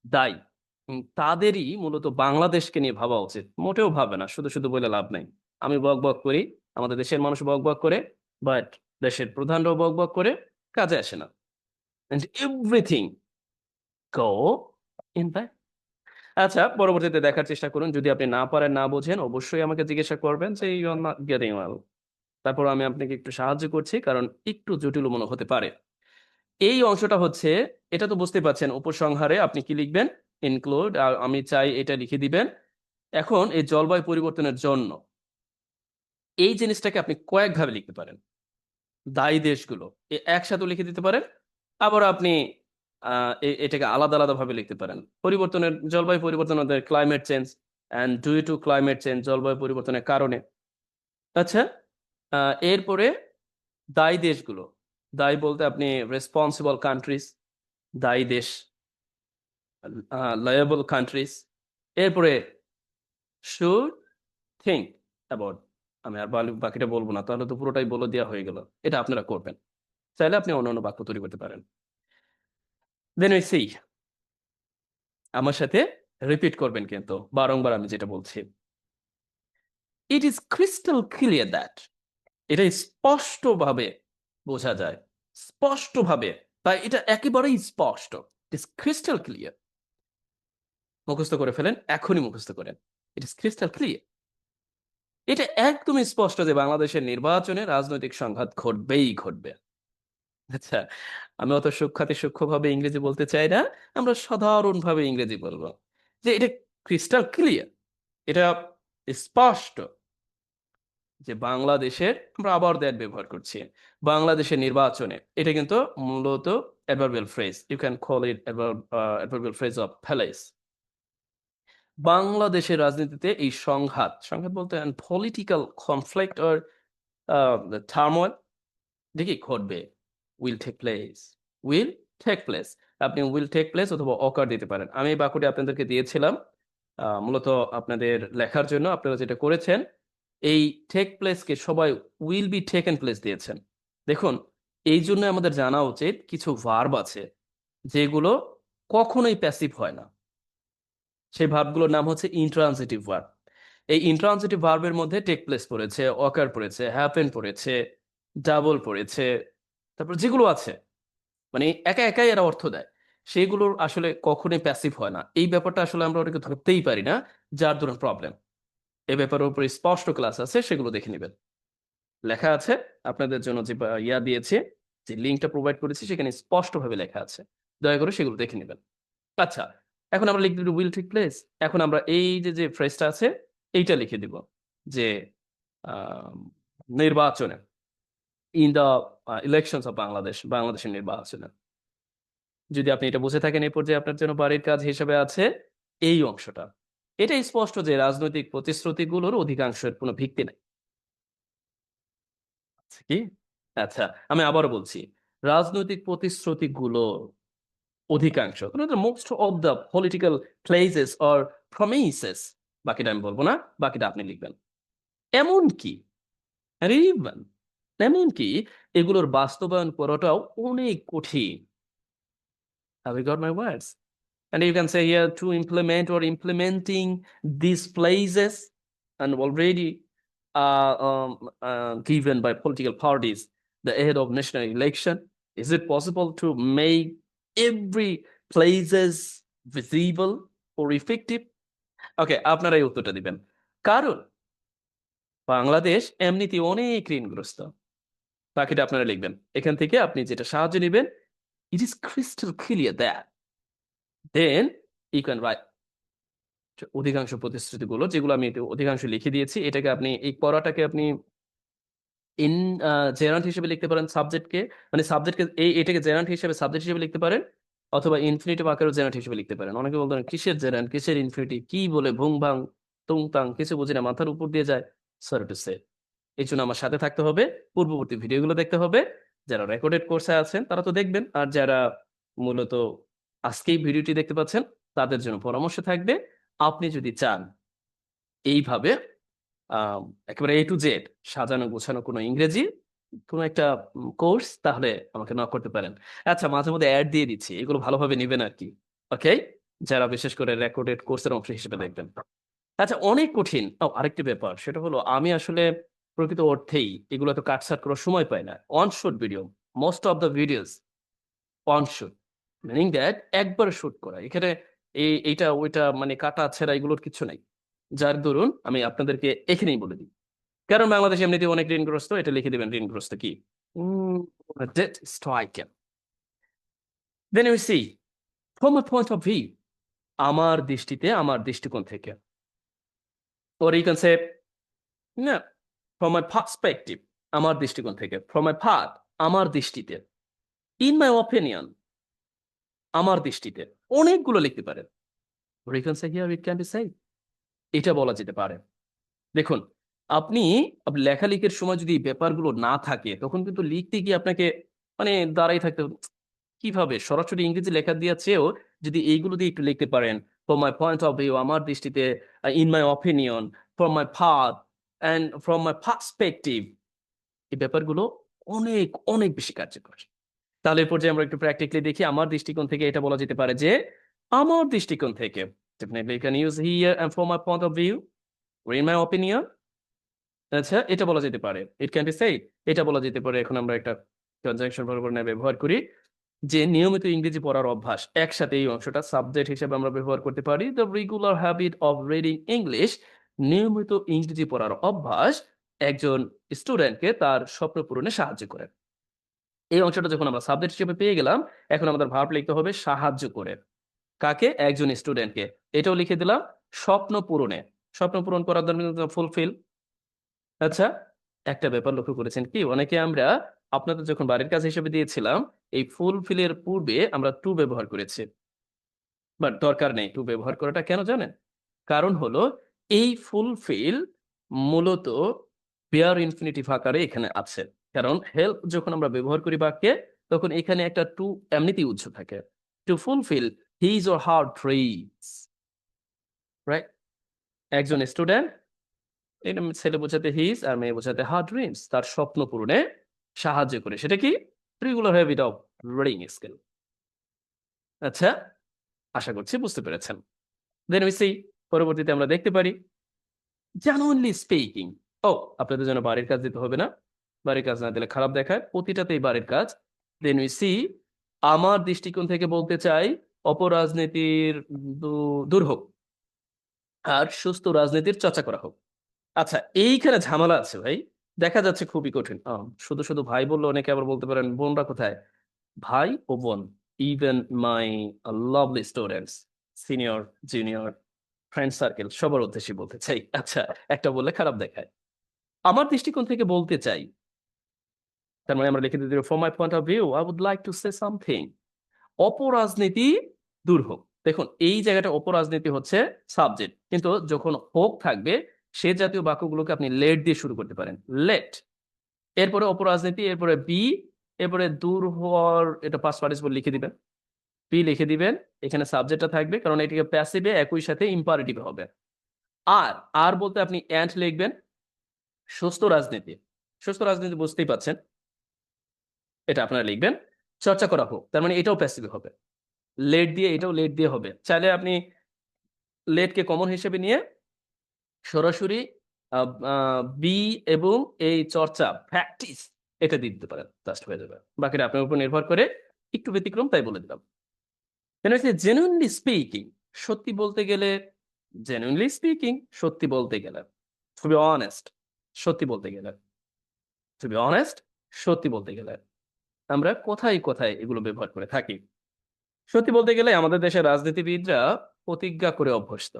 [SPEAKER 1] দায়ী, তাদেরই মূলত বাংলাদেশকে নিয়ে ভাবা উচিত। মোটেও ভাবে না, শুধু শুধু বলে লাভ নাই। আমি বক বক করি, আমাদের দেশের মানুষ বক বক করে, বাট দেশের প্রধানরাও বক বক করে, কাজে আসে না। And everything go in that। আচ্ছা, পরবর্তীতে দেখার চেষ্টা করুন। যদি আপনি না পারেন, না বোঝেন, অবশ্যই আমাকে জিজ্ঞাসা করবেন যে you are not getting well. তারপর আমি আপনাকে একটু সাহায্য করছি, কারণ একটু জটিল মনে হতে পারে। এই অংশটা হচ্ছে, এটা তো বুঝতে পারছেন, উপসংহারে আপনি কি লিখবেন? ইনক্লুড, আমি চাই এটা লিখে দিবেন। এখন এই জলবায়ু পরিবর্তনের জন্য এই জিনিসটাকে আপনি কয়েকভাবে লিখতে পারেন। দায়ী দেশগুলো একসাথে লিখে দিতে পারেন, আবার আপনি এটাকে আলাদা আলাদা ভাবে লিখতে পারেন। জলবায়ু পরিবর্তন, climate change and due to climate change, জলবায়ু পরিবর্তনের কারণে। আচ্ছা, এরপরে দায়ী দেশগুলো, দায়ী বলতে আপনি রেসপন্সিবল কান্ট্রিজ, দায়ী দেশ, লায়াবল কান্ট্রিজ। এরপরে শুড থিঙ্ক অ্যাবাউট, আমি আর বাকিটা বলবো না, তাহলে তো পুরোটাই বলে দেওয়া হয়ে গেল। এটা আপনারা করবেন, চাইলে আপনি অন্য অন্য বাক্য তৈরি করতে পারেন। দেন উই সি, আমার সাথে রিপিট করবেন কিন্তু বারংবার আমি যেটা বলছি। It is crystal clear that, এটা স্পষ্টভাবে বোঝা যায়, স্পষ্টভাবে, তাই এটা একেবারেই স্পষ্ট। It is crystal clear. মুখস্থ করে ফেলেন, এখনই মুখস্থ করেন। ইট ইজ ক্রিস্টাল ক্লিয়ার, এটা একদমই স্পষ্ট যে বাংলাদেশের নির্বাচনে রাজনৈতিক সংঘাত ঘটবেই ঘটবে। আচ্ছা, আমি অত সূক্ষ্মভাবে ইংরেজি বলতে চাই না, আমরা সাধারণভাবে ইংরেজি বলবো যে এটা ক্রিস্টাল ক্লিয়ার, এটা স্পষ্ট যে বাংলাদেশের, আমরা আবার দ্যাট ব্যবহার করছি, বাংলাদেশের নির্বাচনে, এটা কিন্তু মূলত adverbial phrase, you can call it adverbial phrase of palace. বাংলাদেশের রাজনীতিতে এই সংঘাত, সংঘাত বলতে পলিটিক্যাল কনফ্লিক্ট অর টার্মোইল, দেখি ঘটবে, will take place, will take place. আপনি উইল টেক প্লেস অথবা অকার দিতে পারেন। আমি এই বাক্যটি আপনাদেরকে দিয়েছিলাম মূলত আপনাদের লেখার জন্য। আপনারা যেটা করেছেন, এই টেক প্লেসকে সবাই উইল বি টেকেন প্লেস দিয়েছেন। দেখুন, এই জন্য আমাদের জানা উচিত কিছু ভার্ব আছে যেগুলো কখনোই প্যাসিভ হয় না। সেই ভার্বগুলোর নাম হচ্ছে ইন্ট্রান্সিটিভ ভার্ব। এই ইন্ট্রান্সিটিভ ভার্বের মধ্যে টেক প্লেস পড়েছে, অকার পড়েছে, হ্যাপেন পড়েছে, ডাবল পড়েছে, তারপর যেগুলো আছে মানে একা একাই এরা অর্থ দেয়, সেগুলোর আসলে কখনোই প্যাসিভ হয় না। এই ব্যাপারটা আসলে আমরা অনেকে ধরতেই পারি না, যার ধরুন প্রবলেম। এই ব্যাপারের উপরে স্পষ্ট ক্লাস আছে, সেগুলো দেখে নেবেন। লেখা আছে আপনাদের জন্য, যে ইয়া দিয়েছে, যে লিঙ্কটা প্রোভাইড করেছি, সেখানে স্পষ্টভাবে লেখা আছে, দয়া করে সেগুলো দেখে নেবেন। আচ্ছা, এখন আমরা লিখে দিব উইল টেক প্লেস। এখন আমরা এই যে যে ফ্রেজটা আছে, এইটা লিখে দিব যে আহ, নির্বাচনে, in the elections of Bangladesh, বাংলাদেশের নির্বাচনে। যদি আপনি এটা বুঝে থাকেন, এই পর্যায়ে আপনার জন্য বাড়ির কাজ হিসেবে আছে এই অংশটা। এটা স্পষ্ট যে রাজনৈতিক প্রতিশ্রুতিগুলোর অধিকাংশের কোনো ভিত্তি নেই। আছে কি? আচ্ছা, আমি আবারও বলছি, রাজনৈতিক প্রতিশ্রুতিগুলো অধিকাংশ, most of the political places or promises, বাকিটা আমি বলবো না, বাকিটা আপনি লিখবেন। এমনকি, আরে ইভেন, এমনকি এগুলোর বাস্তবায়ন করাটাও অনেক কঠিন। Have you got my words? And you can say here to implement or implementing these places and already given by political parties the ahead of national election. Is it possible to make every places visible or effective? Okay, আপনারা এই উত্তরটা দিবেন। কারণ বাংলাদেশ এমনিতে অনেক ঋণগ্রস্ত। বাকিটা আপনারা লিখবেন। এখান থেকে আপনি যেটা সাহায্য নেবেন, it is crystal clear that then you can write অধিকাংশ প্রতিশ্রুতিগুলো, যেগুলো আমি অধিকাংশ লিখে দিয়েছি, এটাকে আপনি, এই পড়াটাকে আপনি ইন জেরান্ট হিসেবে লিখতে পারেন সাবজেক্টকে, মানে সাবজেক্টকে, এটাকে জেরান্ট হিসেবে সাবজেক্ট হিসেবে লিখতে পারেন, অথবা ইনফিনিটিভ আকারেও জেরান্ট হিসেবে লিখতে পারেন। অনেকে বলতেন কিসের জেরান্ট, কিসের ইনফিনিটিভ, কি বলে ভুং ভাং তুং তাং, কিছু বুঝি না, মাথার উপর দিয়ে যায়। সরি টু সে, এই জন্য আমার সাথে থাকতে হবে, পূর্ববর্তী ভিডিওগুলো দেখতে হবে। যারা রেকর্ডেড কোর্সে আছেন তারা তো দেখবেন, আর যারা মূলত আজকেই ভিডিওটি দেখতে পাচ্ছেন, তাদের জন্য পরামর্শ থাকবে, আপনি যদি চান এইভাবে আম একেবারে A to Z সাজানো গোছানো কোনো ইংরেজি কোনো একটা কোর্স, তাহলে আমাকে নক করতে পারেন। আচ্ছা, মাঝে মধ্যে অ্যাড দিয়ে দিচ্ছি, এগুলো ভালোভাবে নিবেন আর কি। ওকে, যারা বিশেষ করে রেকর্ডেড কোর্সের অংশ হিসেবে দেখবেন। আচ্ছা, অনেক কঠিন। আরেকটি ব্যাপার, সেটা হলো আমি আসলে প্রকৃত অর্থেই এগুলো তো কাটছাট করার সময় পাই না। On shoot video, most of the videos on shoot, meaning that একবার শুট করা। এখানে এইটা ওইটা মানে কাটা ছেঁড়া এগুলোর কিছু নাই। যার দরুন আমি আপনাদেরকে এখানেই বলে দিই, কারণ বাংলাদেশ এমনিতেই অনেক ঋণগ্রস্ত, এটা লিখে দিবেন ঋণগ্রস্ত কি? Debt stricken. Then we see, from a point of view, আমার দৃষ্টিতে, আমার দৃষ্টিকোণ থেকে। Or you can say, না, from my perspective, আমার দৃষ্টিকোণ থেকে। From my part, আমার দৃষ্টিতে। In my opinion, আমার দৃষ্টিতে। অনেকগুলো লিখতে পারেন। Or you can say here, it can be said. এটা বলা যেতে পারে। দেখুন, আপনি লেখালেখির সময় যদি এই ব্যাপারগুলো না থাকে, তখন কিন্তু লিখতে গিয়ে আপনাকে মানে দাঁড়াই থাকতে হবে। কিভাবে? সরাসরি ইংরেজি লেখা দেওয়ার চেয়েও যদি এইগুলো দিয়ে একটু লিখতে পারেন, from my point of view, আমার দৃষ্টিতে, in my opinion, from my path, and from my perspective, এই ব্যাপারগুলো অনেক, অনেক বেশি কার্যকর। তাহলে এই পর্যায়ে আমরা একটু প্র্যাকটিক্যালি দেখি। আমার দৃষ্টিকোণ থেকে এটা বলা যেতে পারে যে, আমার দৃষ্টিকোণ থেকে, definitely you can use here and from my point of view, or in my opinion, আচ্ছা, এটা বলা যেতে পারে। It can be said. এটা বলা যেতে পারে। এখন আমরা একটা কনজাংশন ভার্ব ব্যবহার করি যে নিয়মিত ইংরেজি পড়ার অভ্যাস। একসাথে এই অংশটা সাবজেক্ট হিসেবে আমরা ব্যবহার করতে পারি। The regular habit of reading English, নিয়মিত ইংরেজি পড়ার অভ্যাস একজন স্টুডেন্টকে তার স্বপ্ন পূরণে সাহায্য করে। এই অংশটা যখন আমরা সাবজেক্ট হিসেবে পেয়ে গেলাম, এখন আমাদের ভার্ব লিখতে হবে সাহায্য করে। কাকে? একজন স্টুডেন্টকে। এটাও লিখে দিলাম স্বপ্ন পূরণে। স্বপ্ন পূরণ করার জন্য ফুলফিল। আচ্ছা, একটা ব্যাপার লক্ষ্য করেছেন কি? অনেকে আমরা আপনাদের যখন বাড়ির কাজ হিসেবে দিয়েছিলাম, এই ফুলফিল এর পূর্বে আমরা টু ব্যবহার করেছি। বাট দরকার নেই টু ব্যবহার করাটা। কেন জানেন? কারণ হলো এই ফুলফিল মূলত বেয়ার ইনফিনিটিভ আকারে এখানে আছে। কারণ হেল্প যখন আমরা ব্যবহার করি বাক্যে, তখন এখানে একটা টু এমনিতেই উৎস থাকে। Two fulfil his or her dreams, right? একজন স্টুডেন্ট, এটা ছেলে বোঝাতে হিজ আর মেয়ে বোঝাতে হার ড্রিমস, তার স্বপ্ন পূরণে সাহায্য করে। সেটা কি? Regular habit of reading skill. আচ্ছা, আশা করছি বুঝতে পেরেছেন। দেন উই সি, পরবর্তীতে আমরা দেখতে পারি জেনুইনলি স্পিকিং। ও, আপনাদের জন্য বাড়ির কাজ দিতে হবে না। বাড়ির কাজ না দিলে খারাপ দেখায়। প্রতিটাতেই বাড়ির কাজ। দেন উই সি, আমার দৃষ্টিকোণ থেকে বলতে চাই অপরাজনীতির দূর হোক আর সুস্থ রাজনীতির চর্চা করা হোক। আচ্ছা, এইখানে ঝামেলা আছে ভাই। দেখা যাচ্ছে খুবই কঠিন। শুধু, শুধু ভাই বললে অনেকে আবার বলতে পারেন বোনরা কোথায়? ভাই ও বোন, even my lovely students, senior, junior, friend circle সবার উদ্দেশ্যে বলতে চাই। আচ্ছা, একটা বললে খারাপ দেখায়। আমার দৃষ্টিকোণ থেকে বলতে চাই, তার মানে আমরা লিখে দিতে পারি, from my point of view, I would like to say something. অপরাজনীতি দূর হোক। দেখুন, এই জায়গাটা অপরাজনীতি হচ্ছে সাবজেক্ট, কিন্তু যখন হোক থাকবে সে জাতীয় বাক্যগুলোকে আপনি লেট দিয়ে শুরু করতে পারেন। লেট, এরপরে অপরাজনীতি, এরপরে বি, এরপরে দূর হওয়ার এটা পাস্ট পার্টিসিপল লিখে দিবেন। বি লিখে দিবেন, এখানে সাবজেক্টটা থাকবে কারণ এটিকে প্যাসিভে একই সাথে ইম্পারেটিভ হবে। আর আর বলতে আপনি অ্যান্ড লিখবেন। সুস্থ রাজনীতি, সুস্থ রাজনীতি বুঝতেই পাচ্ছেন, এটা আপনারা লিখবেন। চর্চা করা হোক, তার মানে এটাও প্যাসিভ হবে। লেট দিয়ে, এটাও লেট দিয়ে হবে। চাইলে আপনি লেটকে কমন হিসেবে নিয়ে সরাসরি বি এবং এই চর্চা প্র্যাকটিস এটা দিয়ে দিতে পারেন, জাস্ট হয়ে যাবে। বাকিটা আপনার উপর নির্ভর করে, একটু ব্যতিক্রম তাই বলে দিলাম। জেনুইনলি স্পিকিং, সত্যি বলতে গেলে, জেনুইনলি স্পিকিং সত্যি বলতে গেলে, টু বি অনেস্ট, সত্যি বলতে গেলে, টু বি অনেস্ট, সত্যি বলতে গেলে আমরা কোথায় কোথায় এগুলো ব্যবহার করে থাকি? সত্যি বলতে গেলে আমাদের দেশের রাজনীতিবিদরা প্রতিজ্ঞা করে অভ্যস্ত।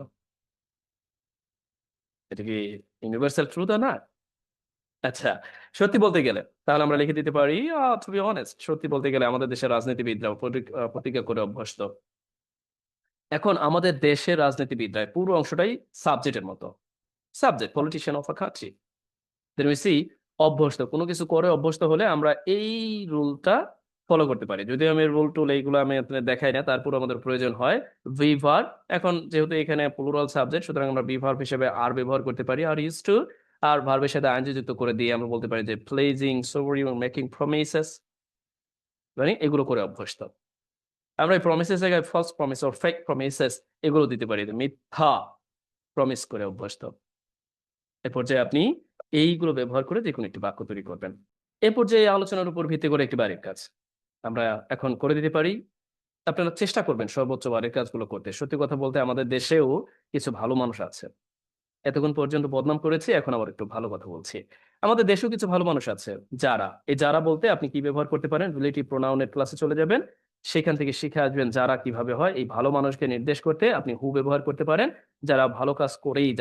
[SPEAKER 1] এটা কি ইউনিভার্সাল ট্রুথ না? আচ্ছা, সত্যি বলতে গেলে তাহলে আমরা লিখে দিতে পারি টু বি অনেস্ট, সত্যি বলতে গেলে আমাদের দেশের রাজনীতিবিদরা প্রতিজ্ঞা করে অভ্যস্ত। এখন আমাদের দেশের রাজনীতিবিদরা পুরো অংশটাই সাবজেক্টের মতো। Subject, politician of a country. Then we see, অভ্যস্ত, কোনো কিছু করে অভ্যস্ত হলে আমরা এই রুলটা ফলো করতে পারি। যদিও আমি রুল টুল এইগুলো আমি আপনাদের দেখাই না, তারপর আমাদের প্রয়োজন হয় ভি ভার্ব। এখন যেহেতু এখানে প্লুরাল সাবজেক্ট, সুতরাং আমরা ভি ভার্ব হিসেবে আর ব্যবহার করতে পারি। আর ইউজ টু, আর ভার্বের সাথে আইএনজি যুক্ত করে দিয়ে আমরা বলতে পারি যে প্লেজিং, সোভারিং, মেকিং প্রমিসেস, মানে এগুলো করে অভ্যস্ত। আমরা এই প্রমিসেস জায়গায় false promise or fake promises এগুলো দিতে পারি, মিথ্যা প্রমিস করে অভ্যস্ত। এ পর্যায়ে আপনি এইগুলো ব্যবহার করে যে কোনো একটি বাক্য তৈরি করবেন। এ পর্যায়ে আলোচনার উপর ভিত্তি করে একটি বাড়ির কাজ আমরা এখন করে দিতে পারি। আপনারা চেষ্টা করবেন সর্বোচ্চ বাড়ির কাজগুলো করতে। সত্যি কথা বলতে আমাদের দেশেও কিছু ভালো মানুষ আছে, এতক্ষণ পর্যন্ত বদনাম করেছি, এখন আবার একটু ভালো কথা বলছি। আমাদের দেশেও কিছু ভালো মানুষ আছে, যারা। এই যারা বলতে আপনি কি ব্যবহার করতে পারেন? রিলেটিভ প্রোনাউনের ক্লাসে চলে যাবেন, সেখান থেকে শিখে আসবেন যারা কিভাবে হয়। এই ভালো মানুষকে নির্দেশ করতে আপনি হু ব্যবহার করতে পারেন। যারা ভালো কাজ করেই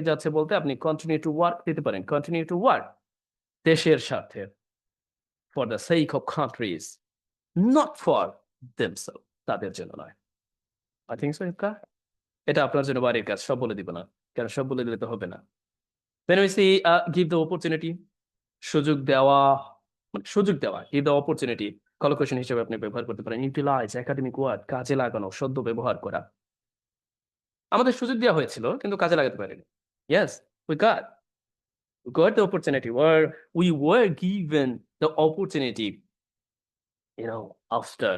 [SPEAKER 1] যাচ্ছে বলতে আপনি কন্টিনিউ টু ওয়ার্ক দিতে পারেন। কন্টিনিউ টু ওয়ার্ক দেশের স্বার্থে, for the sake of countries, not for themselves, তাদের জন্য নয়। আই থিংক সো ইফকা। এটা আপনার জন্য বাড়ির কাজ, সব বলে দিব না, কারণ সব বলে দিলে তো হবে না। Then we see give the opportunity, সুযোগ দেওয়া, মানে সুযোগ দেওয়া, give the opportunity কলোকেশন হিসেবে আপনি ব্যবহার করতে পারেন। ইউটিলাইজ, একাডেমিক ওয়ার্ড, কাজে লাগানো, সদ্য ব্যবহার করা। আমাদের সুযোগ দেওয়া হয়েছিল কিন্তু কাজে লাগাতে পারিনি। Yes, we got the opportunity, or we were given the opportunity, after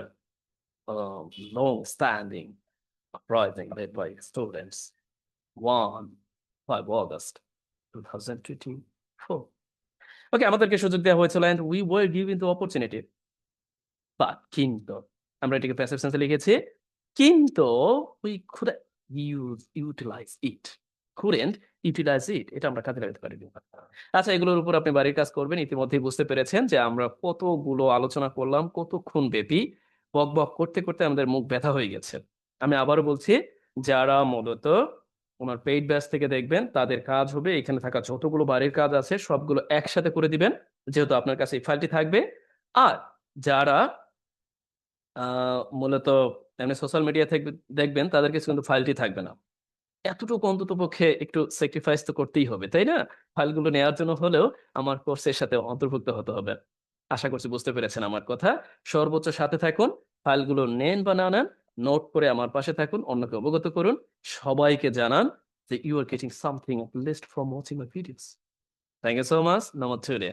[SPEAKER 1] long standing uprising led by students, 5 August 2024. ওকে, আমাদেরকে সুযোগ দেওয়া হয়েছিল, and we were given the opportunity, but কিন্তু আমরা এটাকে প্যাসিভ সেন্সে লিখেছি, কিন্তু we couldn't utilize it, এটা আমরা কাজে লাগাতে পারিনি। আচ্ছা, এগুলোর উপর আপনি বাড়ির কাজ করবেন। ইতিমধ্যেই বুঝতে পেরেছেন যে আমরা কতগুলো আলোচনা করলাম, কতক্ষণ ব্যাপী। বক বক করতে করতে আমাদের মুখ ব্যথা হয়ে গেছে। আমি আবারও বলছি, যারা মূলত ওনার পেইড ব্যাচ থেকে দেখবেন, তাদের কাজ হবে এখানে থাকা যতগুলো বাড়ির কাজ আছে সবগুলো একসাথে করে দিবেন, যেহেতু আপনার কাছে এই ফাইলটি থাকবে। আর যারা মূলত এমনি সোশ্যাল মিডিয়া থেকে দেখবেন, তাদের কাছে কিন্তু ফাইলটি থাকবে না। এতটুকু অন্ততপক্ষে একটু স্যাক্রিফাইস তো করতেই হবে, তাই না? ফাইলগুলো নেয়ার জন্য হলেও আমার কোর্সের সাথে অন্তর্ভুক্ত হতে হবে। আশা করছি বুঝতে পেরেছেন আমার কথা। সর্বোচ্চ সাথে থাকুন। ফাইলগুলো নেন বা না নেন, নোট করে আমার পাশে থাকুন, অন্যকে অবগত করুন। সবাইকে জানান যে you are getting something at least from watching my videos. Thank you so much. Namaste.